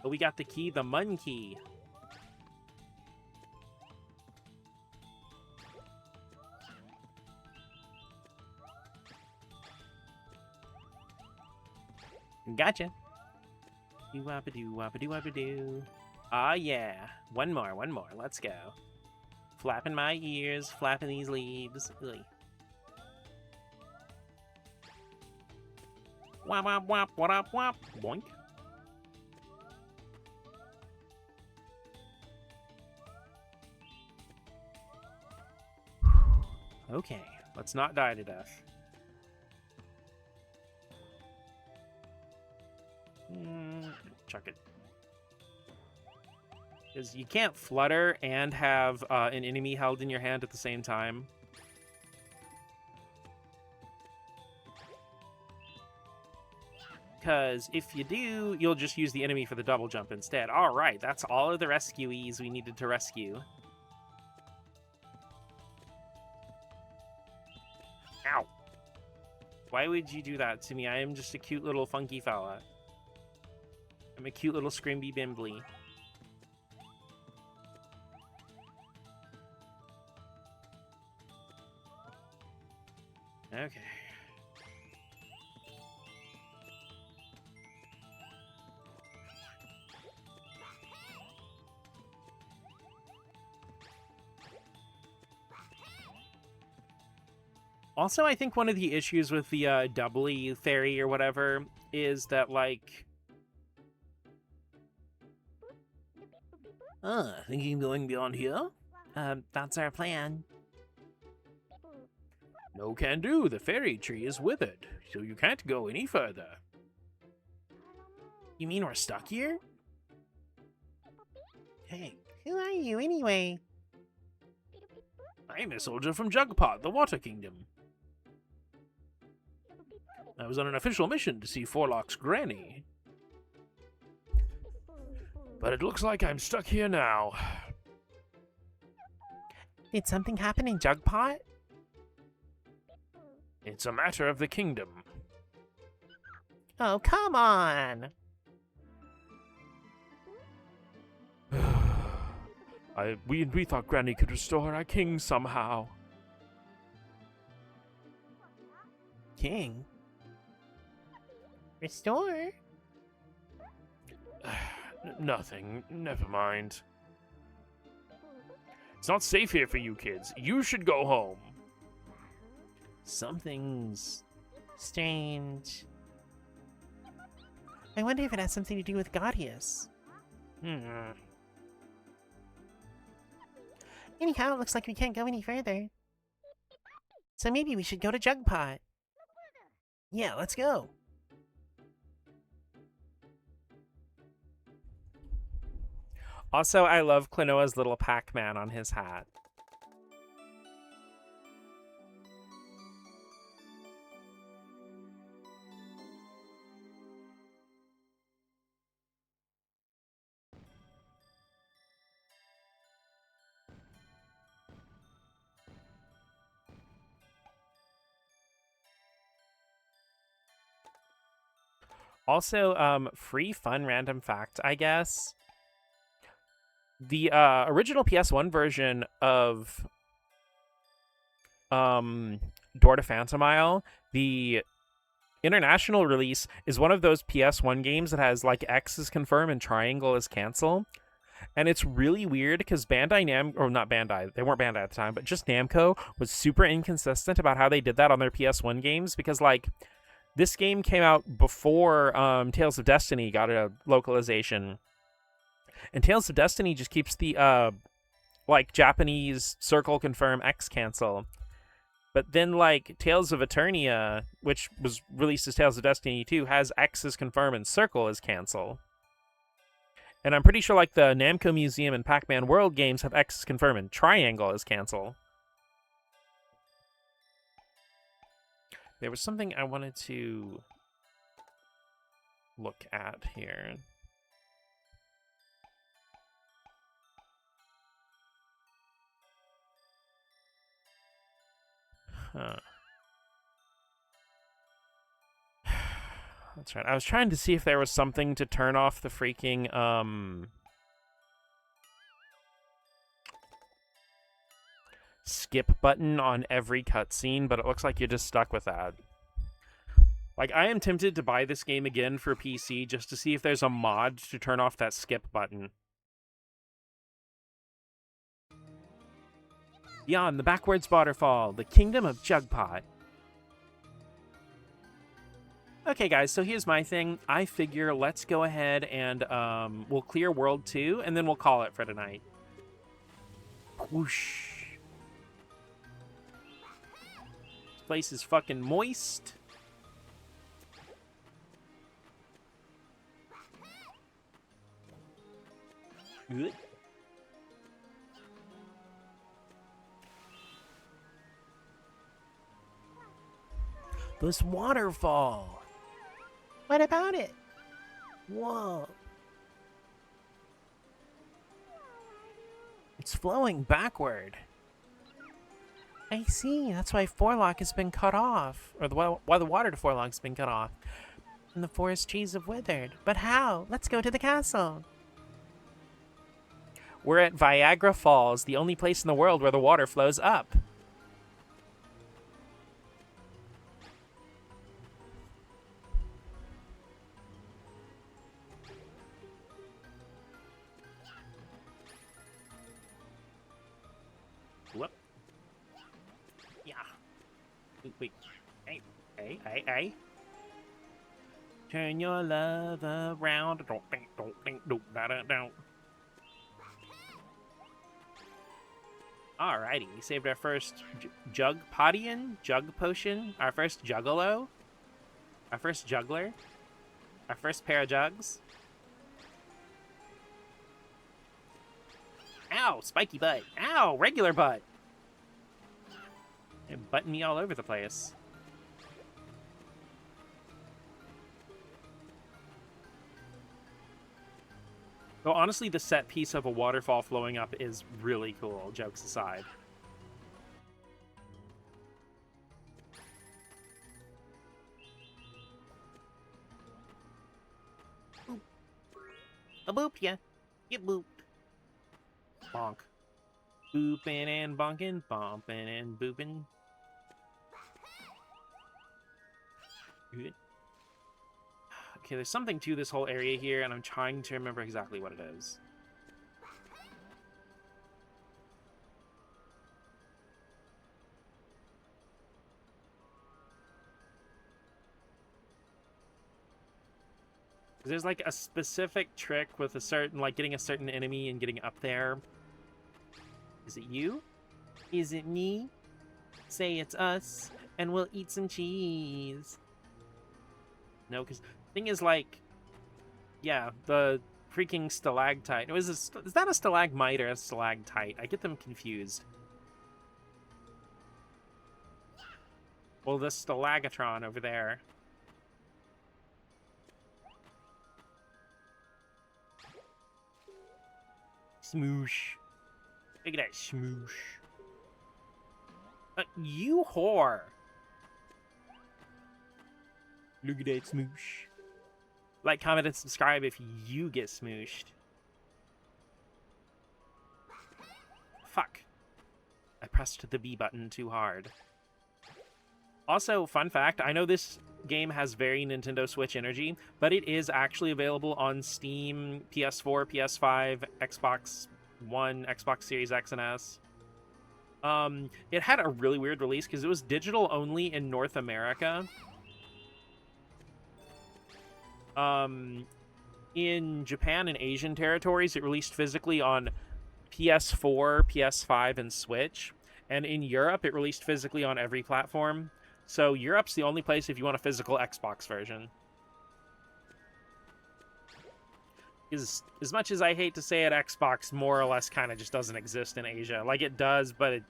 But we got the key, the monkey. Gotcha. Do-wabba-doo. Ah, yeah. One more. Let's go. Flapping my ears, flapping these leaves. Ugh. Wop, wop, wop, wop, wop. Boink. Okay, let's not die to death. Chuck it. Because you can't flutter and have an enemy held in your hand at the same time. Because if you do, you'll just use the enemy for the double jump instead. Alright, that's all of the rescuees we needed to rescue. Ow. Why would you do that to me? I am just a cute little funky fella. I'm a cute little scrimby bimbly. Okay. Also, I think one of the issues with the doubly fairy or whatever is that, like... Thinking going beyond here? That's our plan. No can do, the fairy tree is withered, so you can't go any further. You mean we're stuck here? Hey, who are you anyway? I'm a soldier from Jugpot, the Water Kingdom. I was on an official mission to see Forlock's granny. But it looks like I'm stuck here now. Did something happen in Jugpot? It's a matter of the kingdom. Oh, come on! We thought Granny could restore our king somehow. King? Restore? Nothing. Never mind. It's not safe here for you kids. You should go home. Something's strange. I wonder if it has something to do with Gaudius. Anyhow, it looks like we can't go any further. So maybe we should go to Jugpot. Yeah, let's go. Also, I love Klonoa's little Pac-Man on his hat. Also, free fun random fact, I guess. The original PS1 version of Door to Phantomile, the international release is one of those PS1 games that has like X is confirm and triangle is cancel. And it's really weird because not Bandai, they weren't Bandai at the time, but just Namco was super inconsistent about how they did that on their PS1 games because, like, this game came out before Tales of Destiny got a localization. And Tales of Destiny just keeps the, like, Japanese circle confirm X cancel. But then, like, Tales of Eternia, which was released as Tales of Destiny 2, has X as confirm and circle as cancel. And I'm pretty sure, like, the Namco Museum and Pac-Man World games have X as confirm and triangle as cancel. There was something I wanted to look at here. Huh. That's right. I was trying to see if there was something to turn off the freaking, skip button on every cutscene, but it looks like you're just stuck with that. Like, I am tempted to buy this game again for PC just to see if there's a mod to turn off that skip button. Beyond the backwards waterfall, the kingdom of Jugpot. Okay, guys, so here's my thing. I figure let's go ahead and we'll clear World 2, and then we'll call it for tonight. Whoosh. This place is fucking moist. Good. This waterfall. What about it? Whoa. It's flowing backward. I see. That's why Forlock has been cut off. Or why the water to Forlock has been cut off. And the forest trees have withered. But how? Let's go to the castle. We're at Viagra Falls, the only place in the world where the water flows up. Whoop. Yeah. Wait. Hey. Turn your love around. Don't. Alrighty, we saved our first jug potion, our first juggalo, our first juggler, our first pair of jugs. Ow, spiky butt. Ow, regular butt. They're butting me all over the place. Though honestly, the set piece of a waterfall flowing up is really cool, jokes aside. Boop. A boop ya. Get booped. Bonk. Booping and bonking, bumping and booping. Good. Okay, there's something to this whole area here, and I'm trying to remember exactly what it is. There's like a specific trick with a certain, like getting a certain enemy and getting up there. Is it you? Is it me? Say it's us, and we'll eat some cheese. No, because thing is, like, yeah, the freaking stalactite. Is that a stalagmite or a stalactite? I get them confused. Well, the stalagatron over there. Smoosh. Look at that smoosh. You whore. Look at that smoosh. Like, comment, and subscribe if you get smooshed. Fuck. I pressed the B button too hard. Also, fun fact, I know this game has very Nintendo Switch energy, but it is actually available on Steam, PS4, PS5, Xbox One, Xbox Series X and S. It had a really weird release because it was digital only in North America. In Japan and Asian territories, it released physically on PS4, PS5, and Switch. And in Europe, it released physically on every platform. So Europe's the only place if you want a physical Xbox version. As much as I hate to say it, Xbox more or less kind of just doesn't exist in Asia. Like, it does, but it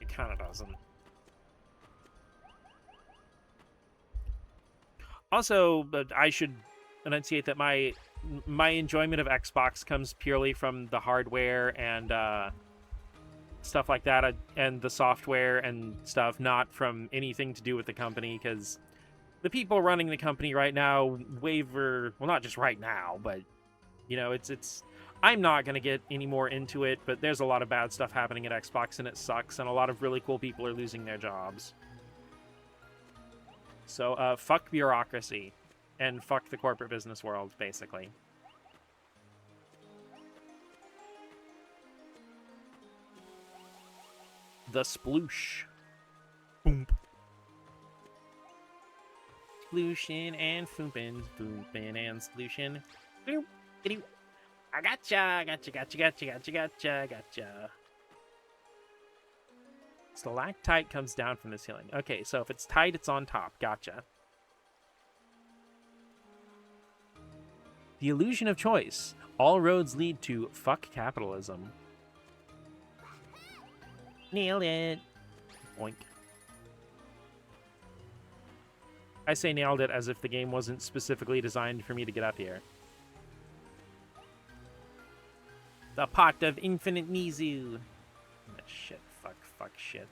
kind of doesn't. Also, I should enunciate that my enjoyment of Xbox comes purely from the hardware and stuff like that, and the software and stuff, not from anything to do with the company, because the people running the company right now waver, well, not just right now, but, you know, it's I'm not going to get any more into it, but there's a lot of bad stuff happening at Xbox, and it sucks, and a lot of really cool people are losing their jobs. So, fuck bureaucracy, and fuck the corporate business world, basically. The sploosh. Boom. Splooshin' and foopin', foopin' and splooshin'. Boop, gidoo. I gotcha, gotcha. Stalactite comes down from the ceiling. Okay, so if it's tight, it's on top. Gotcha. The illusion of choice. All roads lead to fuck capitalism. Nailed it. Boink. I say nailed it as if the game wasn't specifically designed for me to get up here. The pot of infinite Mizu. Oh, shit. Fuck, shit.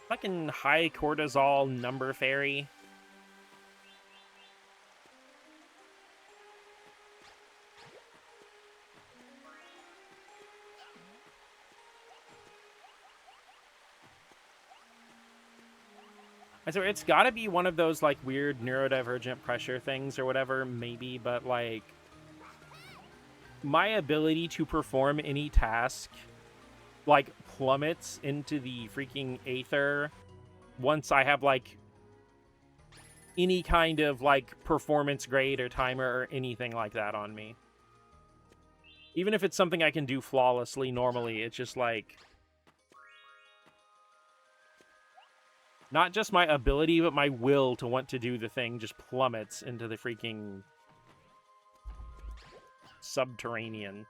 Fucking high cortisol number fairy. I swear, it's gotta be one of those, like, weird neurodivergent pressure things or whatever, maybe, but, like, my ability to perform any task, like, plummets into the freaking aether once I have, like, any kind of, like, performance grade or timer or anything like that on me. Even if it's something I can do flawlessly normally, it's just, like, not just my ability, but my will to want to do the thing just plummets into the freaking subterranean.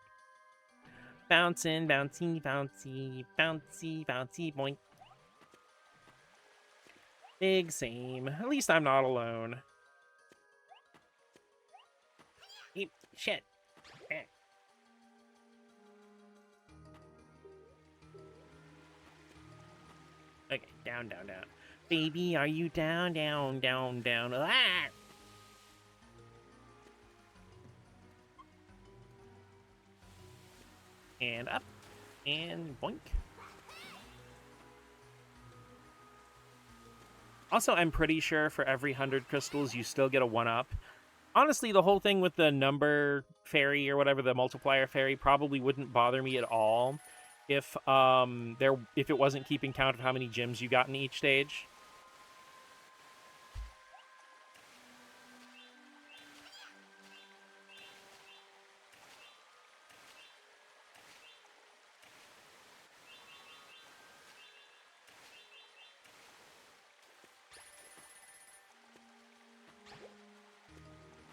Bouncing, bouncy, bouncy, bouncy, bouncy, boink. Big same. At least I'm not alone. Eep, shit. Eh. Okay, down, down, down. Baby, are you down, down, down, down? Ah! And up. And boink. Also, I'm pretty sure for every 100 crystals, you still get a 1-up. Honestly, the whole thing with the number fairy or whatever, the multiplier fairy, probably wouldn't bother me at all if it wasn't keeping count of how many gems you got in each stage.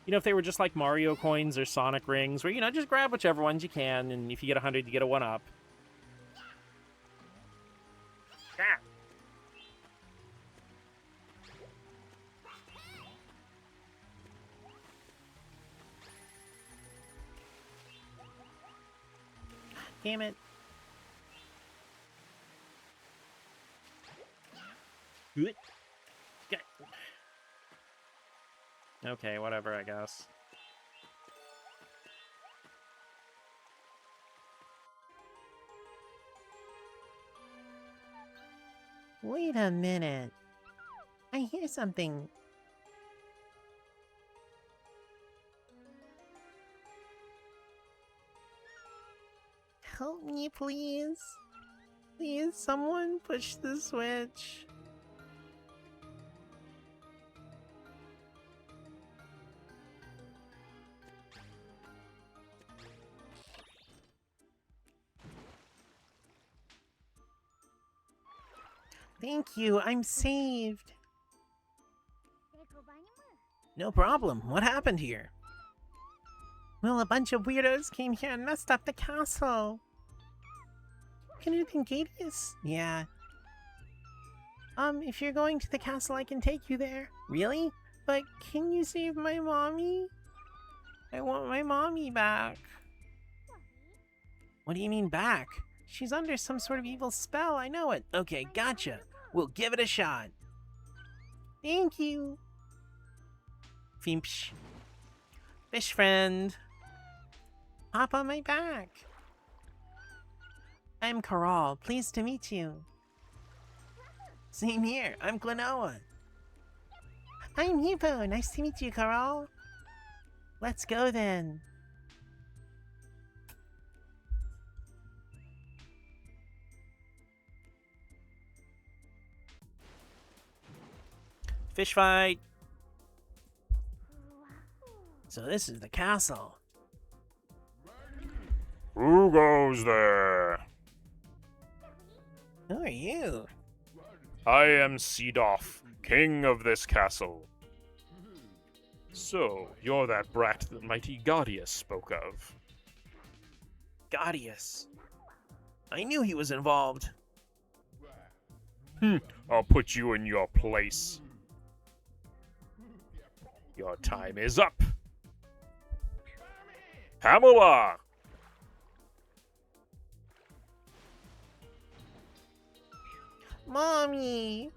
You know, if they were just like Mario coins or Sonic rings, where, you know, just grab whichever ones you can, and if you get 100, you get a 1-up. Ah. damn it. Okay, whatever, I guess. Wait a minute. I hear something. Help me, please. Please, someone push the switch. Thank you, I'm saved. No problem. What happened here? Well, a bunch of weirdos came here and messed up the castle. Can it have been Dailies? Yeah. If you're going to the castle, I can take you there. Really? But can you save my mommy? I want my mommy back. What do you mean back? She's under some sort of evil spell, I know it. Okay, gotcha. We'll give it a shot. Thank you. Fimpsh. Fish friend. Hop on my back. I'm Coral. Pleased to meet you. Same here. I'm Klonoa. I'm Hippo. Nice to meet you, Coral. Let's go then. Fish fight. So this is the castle. Who goes there? Who are you? I am Seedoff, king of this castle. So, you're that brat that mighty Gaudius spoke of. Gaudius. I knew he was involved. I'll put you in your place. Your time is up. Pamela! Mommy!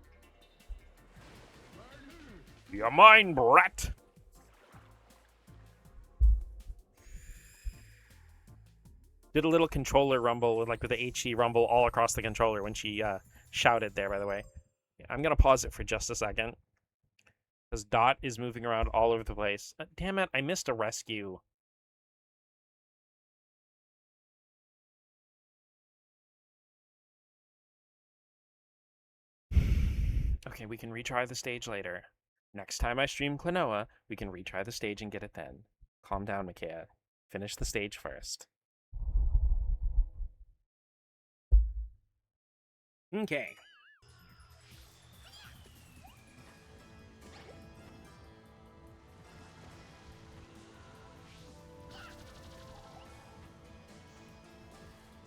You're mine, brat! Did a little controller rumble, like with the HE rumble all across the controller when she shouted there, by the way. I'm going to pause it for just a second. Because Dot is moving around all over the place. Damn it, I missed a rescue. Okay, we can retry the stage later. Next time I stream Klonoa, we can retry the stage and get it then. Calm down, Micaiah. Finish the stage first. Okay.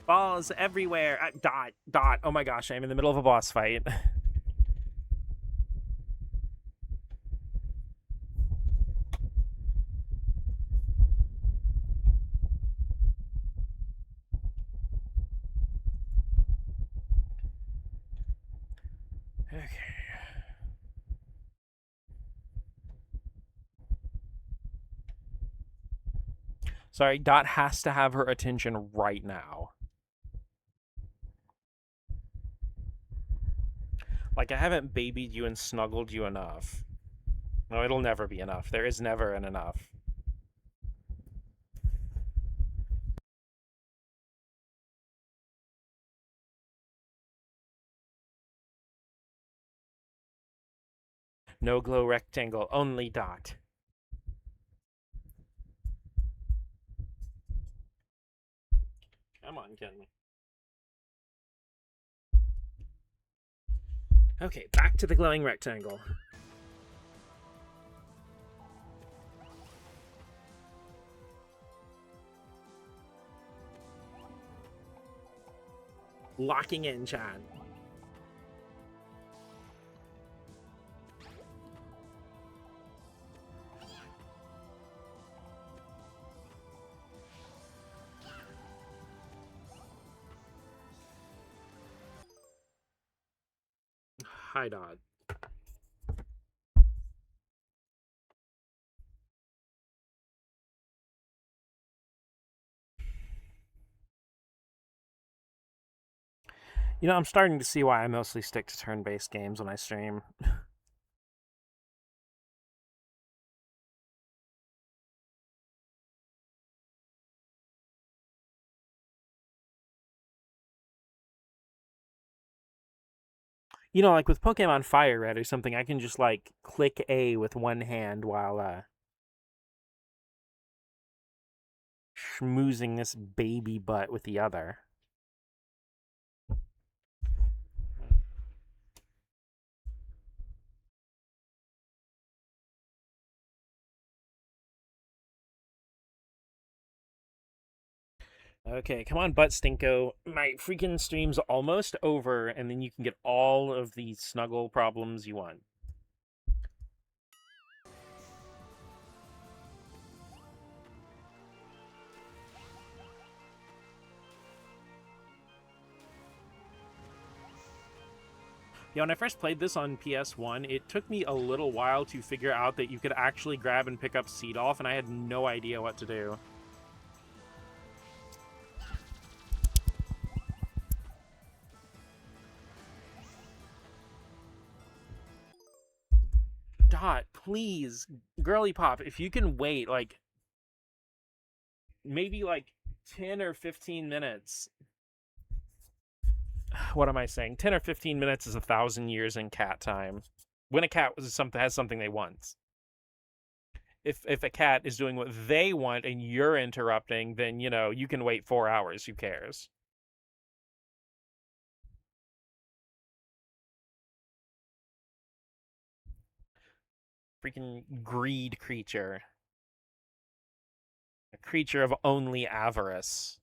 Balls everywhere. Dot. Oh my gosh, I'm in the middle of a boss fight. Okay. Sorry, Dot has to have her attention right now. Like, I haven't babied you and snuggled you enough. No, it'll never be enough. There is never an enough. No glow rectangle, only Dot. Come on, Ken. Okay, back to the glowing rectangle. Locking in, Chad. Hi, Dot. You know, I'm starting to see why I mostly stick to turn-based games when I stream. You know, like with Pokemon Fire Red or something, I can just like click A with one hand while schmoozing this baby butt with the other. Okay, come on, Butt Stinko. My freaking stream's almost over, and then you can get all of the snuggle problems you want. Yeah, when I first played this on PS1, it took me a little while to figure out that you could actually grab and pick up Seedolf, and I had no idea what to do. Dot, please, girly pop, if you can wait, like, maybe like 10 or 15 minutes. What am I saying? 10 or 15 minutes is 1,000 years in cat time. When a cat has something they want. If a cat is doing what they want and you're interrupting, then, you know, you can wait 4 hours. Who cares? Freaking greed creature. A creature of only avarice.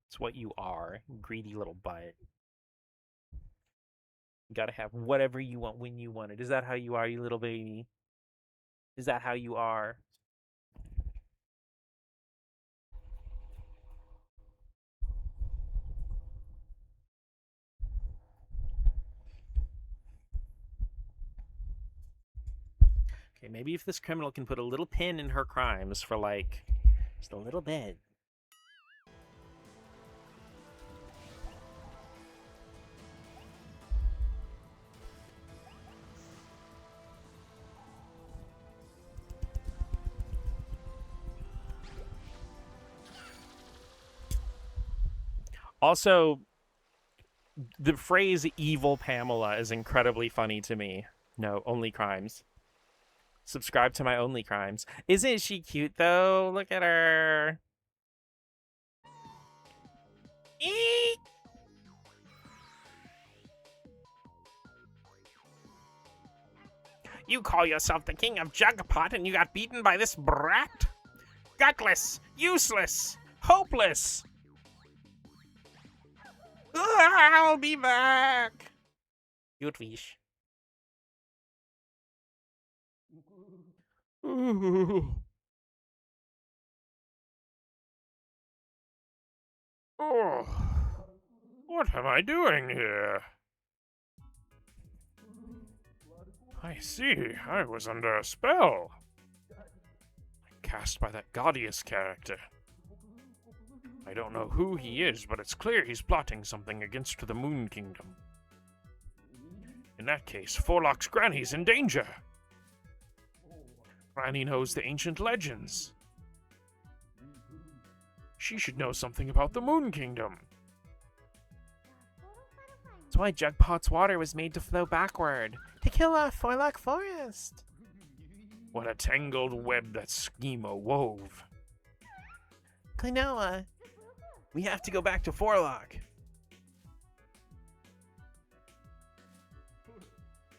It's what you are. Greedy little butt. You gotta have whatever you want when you want it. Is that how you are, you little baby? Is that how you are? Okay, maybe if this criminal can put a little pin in her crimes for, like, just a little bit. Also, the phrase evil Pamela is incredibly funny to me. No, only crimes. Subscribe to my only crimes. Isn't she cute, though? Look at her. Eek! You call yourself the king of Jugpot and you got beaten by this brat? Gutless, useless, hopeless. I'll be back. Gut wish. Oh, what am I doing here? I see, I was under a spell. Cast by that Gaudius character. I don't know who he is, but it's clear he's plotting something against the Moon Kingdom. In that case, Forlock's Granny's in danger. Granny knows the ancient legends. She should know something about the Moon Kingdom. That's why Jugpot's water was made to flow backward. To kill off Forlock Forest. What a tangled web that Schemo wove. Klonoa, we have to go back to Forlock.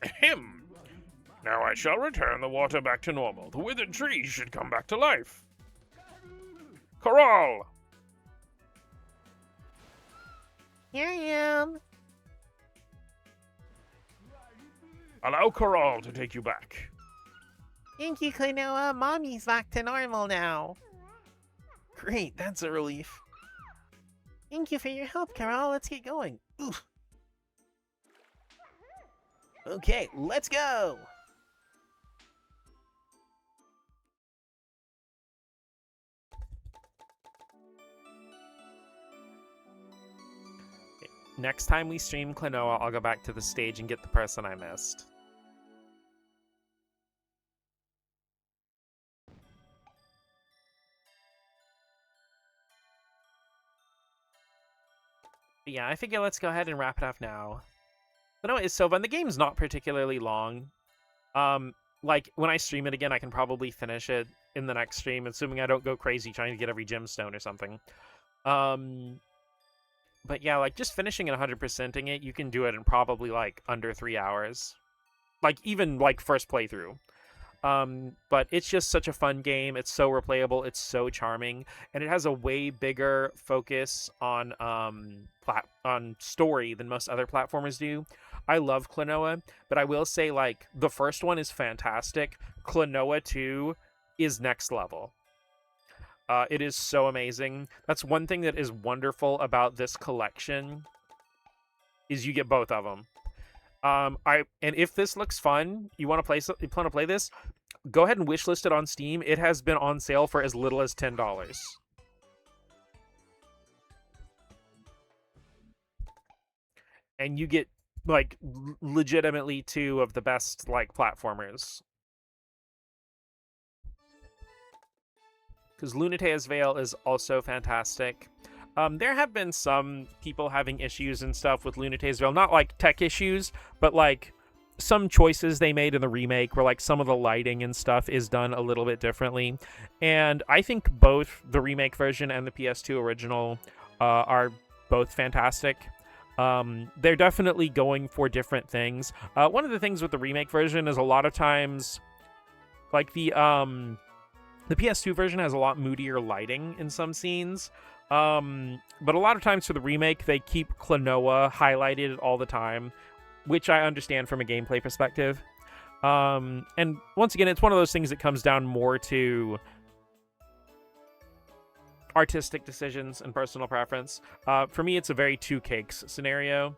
Ahem! Now I shall return the water back to normal. The withered trees should come back to life. Corral! Here I am. Allow Corral to take you back. Thank you, Klonoa. Mommy's back to normal now. Great, that's a relief. Thank you for your help, Carol. Let's get going. Oof. Okay, let's go. Next time we stream Klonoa, I'll go back to the stage and get the person I missed. But yeah, I figure let's go ahead and wrap it up now. Klonoa is so fun. The game's not particularly long. Like, when I stream it again, I can probably finish it in the next stream, assuming I don't go crazy trying to get every gemstone or something. But yeah, like, just finishing it 100%ing it, you can do it in probably, like, under 3 hours. Like, even, like, first playthrough. But it's just such a fun game. It's so replayable. It's so charming. And it has a way bigger focus on story than most other platformers do. I love Klonoa, but I will say, like, the first one is fantastic. Klonoa 2 is next level. It is so amazing. That's one thing that is wonderful about this collection, is you get both of them. And if this looks fun, you want to play this, go ahead and wishlist it on Steam. It has been on sale for as little as $10. And you get, like, legitimately two of the best, like, platformers. Because Lunatea's Veil is also fantastic. There have been some people having issues and stuff with Lunatea's Veil. Not, like, tech issues, but, like, some choices they made in the remake where, like, some of the lighting and stuff is done a little bit differently. And I think both the remake version and the PS2 original are both fantastic. They're definitely going for different things. One of the things with the remake version is a lot of times, like, the PS2 version has a lot moodier lighting in some scenes. But a lot of times for the remake, they keep Klonoa highlighted all the time, which I understand from a gameplay perspective. And once again, it's one of those things that comes down more to artistic decisions and personal preference. For me, it's a very two cakes scenario.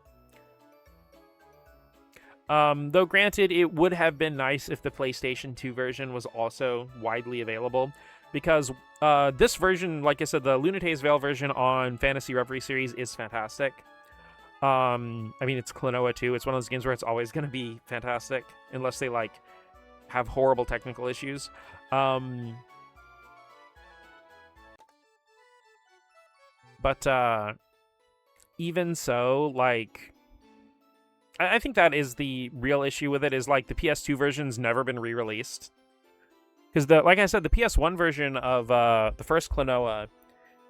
Though granted, it would have been nice if the PlayStation 2 version was also widely available, because this version, like I said, the Lunatea's Veil version on Fantasy Reverie series is fantastic. I mean, it's Klonoa 2. It's one of those games where it's always going to be fantastic, unless they, like, have horrible technical issues. But even so, like, I think that is the real issue with it, is, like, the PS2 version's never been re-released. Because, like I said, the PS1 version of the first Klonoa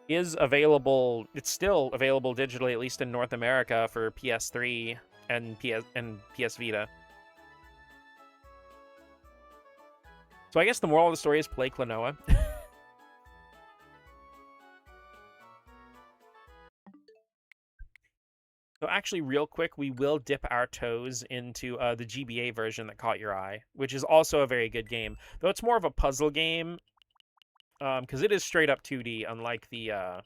is available. It's still available digitally, at least in North America, for PS3 and PS Vita. So I guess the moral of the story is play Klonoa. So actually, real quick, we will dip our toes into the GBA version that caught your eye, which is also a very good game. Though it's more of a puzzle game, because it is straight up 2D, unlike the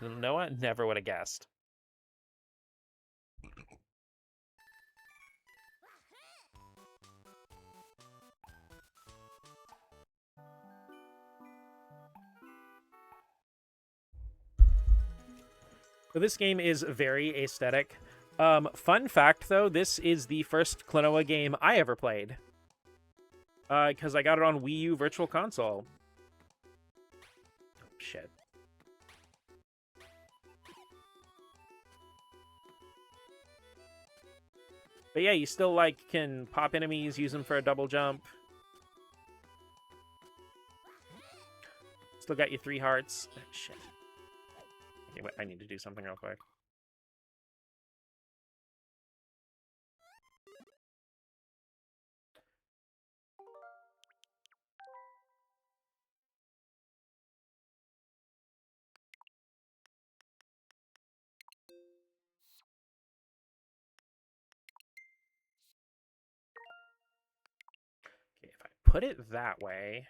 Noah. Never would have guessed. So this game is very aesthetic. Fun fact, though, this is the first Klonoa game I ever played. Because I got it on Wii U Virtual Console. Oh, shit. But yeah, you still, like, can pop enemies, use them for a double jump. Still got your 3 hearts. Oh, shit. Okay, wait, I need to do something real quick. Okay, if I put it that way,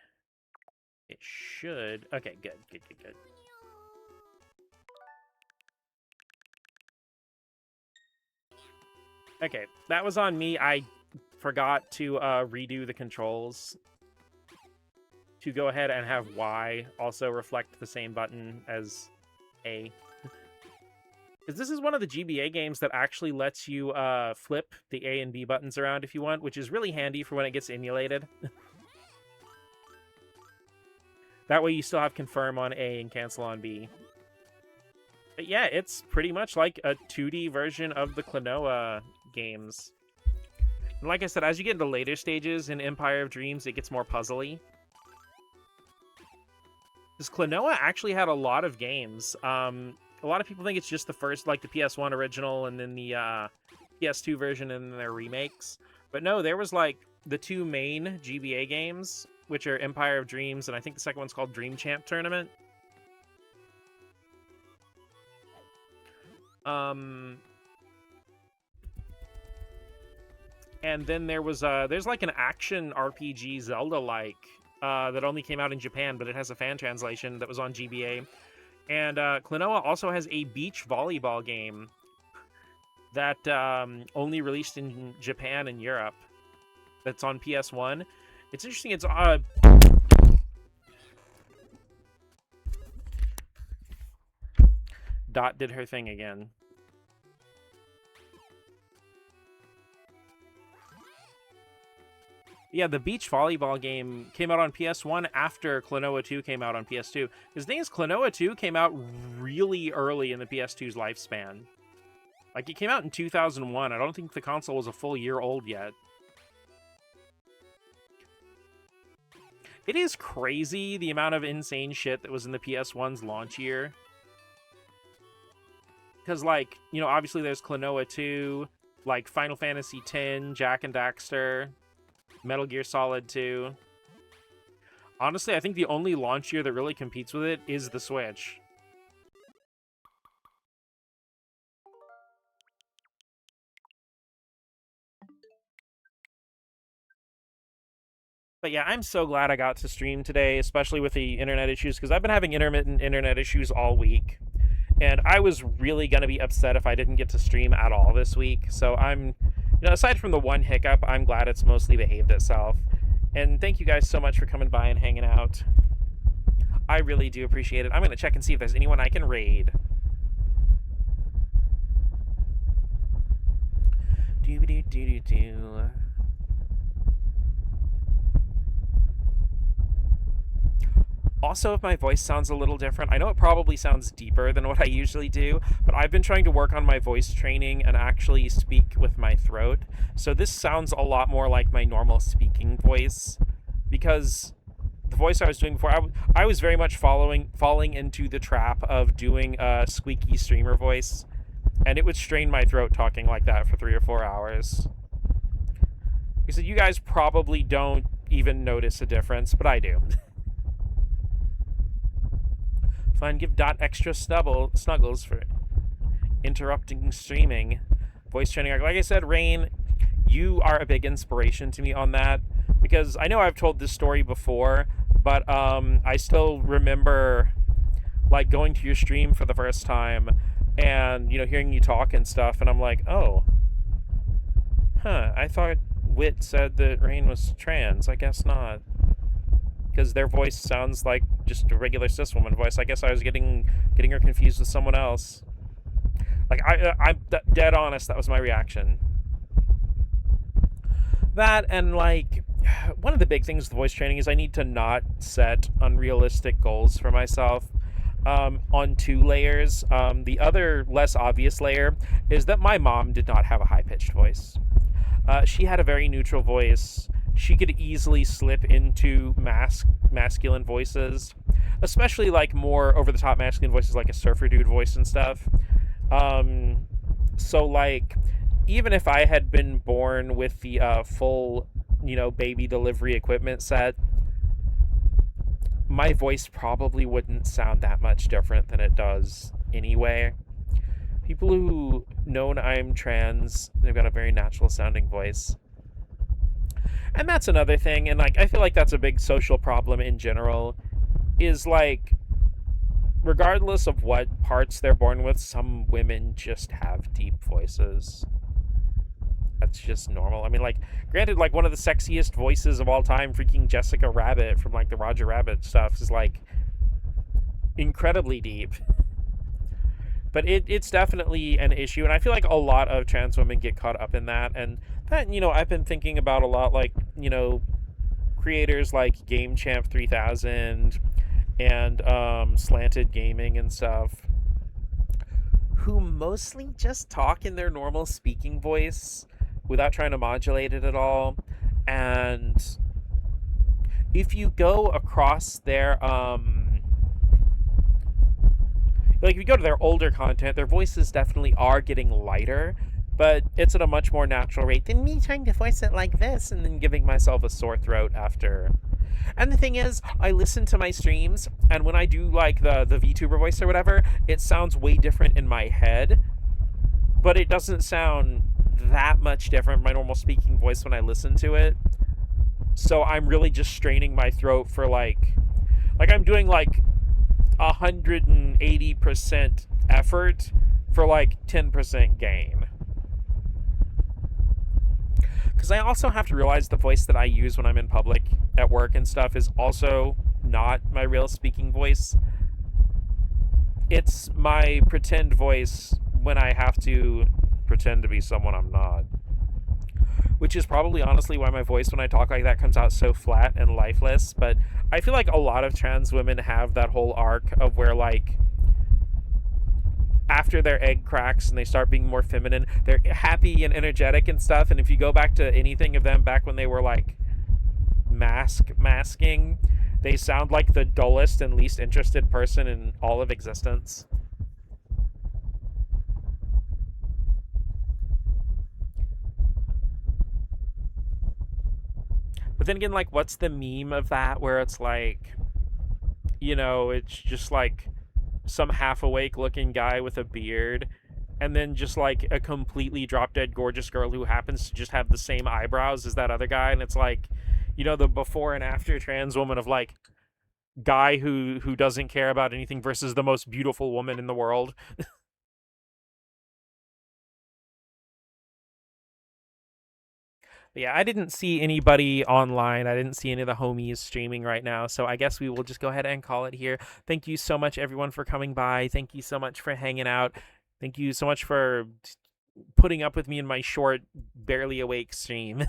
it should... Okay, good, good, good, good. Okay, that was on me. I forgot to redo the controls to go ahead and have Y also reflect the same button as A. Because this is one of the GBA games that actually lets you flip the A and B buttons around if you want, which is really handy for when it gets emulated. That way you still have confirm on A and cancel on B. But yeah, it's pretty much like a 2D version of the Klonoa games. And like I said, as you get into later stages in Empire of Dreams, it gets more puzzly. Because Klonoa actually had a lot of games. A lot of people think it's just the first, like the PS1 original and then the PS2 version and then their remakes. But no, there was like the two main GBA games, which are Empire of Dreams, and I think the second one's called Dream Champ Tournament. And then there's like an action RPG Zelda-like that only came out in Japan, but it has a fan translation that was on GBA. And Klonoa also has a beach volleyball game that only released in Japan and Europe. That's on PS1. It's interesting. It's Dot did her thing again. Yeah, the beach volleyball game came out on PS1 after Klonoa 2 came out on PS2. Because the thing is, Klonoa 2 came out really early in the PS2's lifespan. Like, it came out in 2001. I don't think the console was a full year old yet. It is crazy the amount of insane shit that was in the PS1's launch year. Because, like, you know, obviously there's Klonoa 2, like Final Fantasy X, Jak and Daxter, Metal Gear Solid 2. Honestly, I think the only launch year that really competes with it is the Switch. But yeah, I'm so glad I got to stream today, especially with the internet issues, because I've been having intermittent internet issues all week. And I was really going to be upset if I didn't get to stream at all this week. So I'm, you know, aside from the one hiccup, I'm glad it's mostly behaved itself. And thank you guys so much for coming by and hanging out. I really do appreciate it. I'm going to check and see if there's anyone I can raid. Doo-ba-doo-doo-doo-doo. Also, if my voice sounds a little different, I know it probably sounds deeper than what I usually do, but I've been trying to work on my voice training and actually speak with my throat. So this sounds a lot more like my normal speaking voice, because the voice I was doing before, I was very much falling into the trap of doing a squeaky streamer voice, and it would strain my throat talking like that for 3 or 4 hours. Because you guys probably don't even notice a difference, but I do. Fine, give Dot extra snuggles for interrupting streaming. Voice training. Like I said, Rain, you are a big inspiration to me on that, because I know I've told this story before, but I still remember like going to your stream for the first time and, you know, hearing you talk and stuff, and I'm like, oh, I thought Wit said that Rain was trans. I guess not. Because their voice sounds like just a regular cis woman voice. I guess I was getting her confused with someone else. Like, I'm dead honest, that was my reaction. That, and like, one of the big things with voice training is I need to not set unrealistic goals for myself on 2 layers. The other, less obvious layer is that my mom did not have a high-pitched voice. She had a very neutral voice. She could easily slip into masculine voices, especially like more over-the-top masculine voices, like a surfer dude voice and stuff. So like, even if I had been born with the full, you know, baby delivery equipment set, my voice probably wouldn't sound that much different than it does anyway. People who know I'm trans, they've got a very natural sounding voice. And that's another thing, and like I feel like that's a big social problem in general, is like, regardless of what parts they're born with, some women just have deep voices. that's just normal. I mean, like, granted, like one of the sexiest voices of all time, freaking Jessica Rabbit from like the Roger Rabbit stuff, is like incredibly deep. But it's definitely an issue, and I feel like a lot of trans women get caught up in that. And that, I've been thinking about a lot, like, creators like Game Champ 3000 and Slanted Gaming and stuff, who mostly just talk in their normal speaking voice without trying to modulate it at all. And if you go across their like if you go to their older content, their voices definitely are getting lighter, but it's at a much more natural rate than me trying to voice it like this and then giving myself a sore throat after. And the thing is, I listen to my streams, and when I do like the VTuber voice or whatever, it sounds way different in my head, but it doesn't sound that much different from my normal speaking voice when I listen to it. So I'm really just straining my throat for like I'm doing like 180% effort for like 10% gain. Because I also have to realize the voice that I use when I'm in public at work and stuff is also not my real speaking voice. It's my pretend voice when I have to pretend to be someone I'm not. Which is probably honestly why my voice when I talk like that comes out so flat and lifeless. But I feel like a lot of trans women have that whole arc of where, like, after their egg cracks and they start being more feminine, they're happy and energetic and stuff. And if you go back to anything of them back when they were like masking, they sound like the dullest and least interested person in all of existence. But then again, like, what's the meme of that where it's like, it's just like some half awake looking guy with a beard, and then just like a completely drop dead gorgeous girl who happens to just have the same eyebrows as that other guy, and it's like, the before and after trans woman of like guy who doesn't care about anything versus the most beautiful woman in the world. Yeah, I didn't see anybody online. I didn't see any of the homies streaming right now. So I guess we will just go ahead and call it here. Thank you so much, everyone, for coming by. Thank you so much for hanging out. Thank you so much for putting up with me in my short, barely awake stream.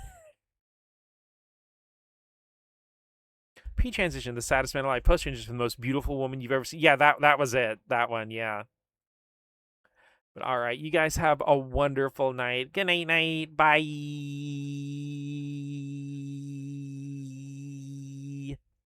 Pre-transition, the saddest man alive. Post-transition, the most beautiful woman you've ever seen. Yeah, that was it. That one, yeah. But all right, you guys have a wonderful night. Good night, night. Bye.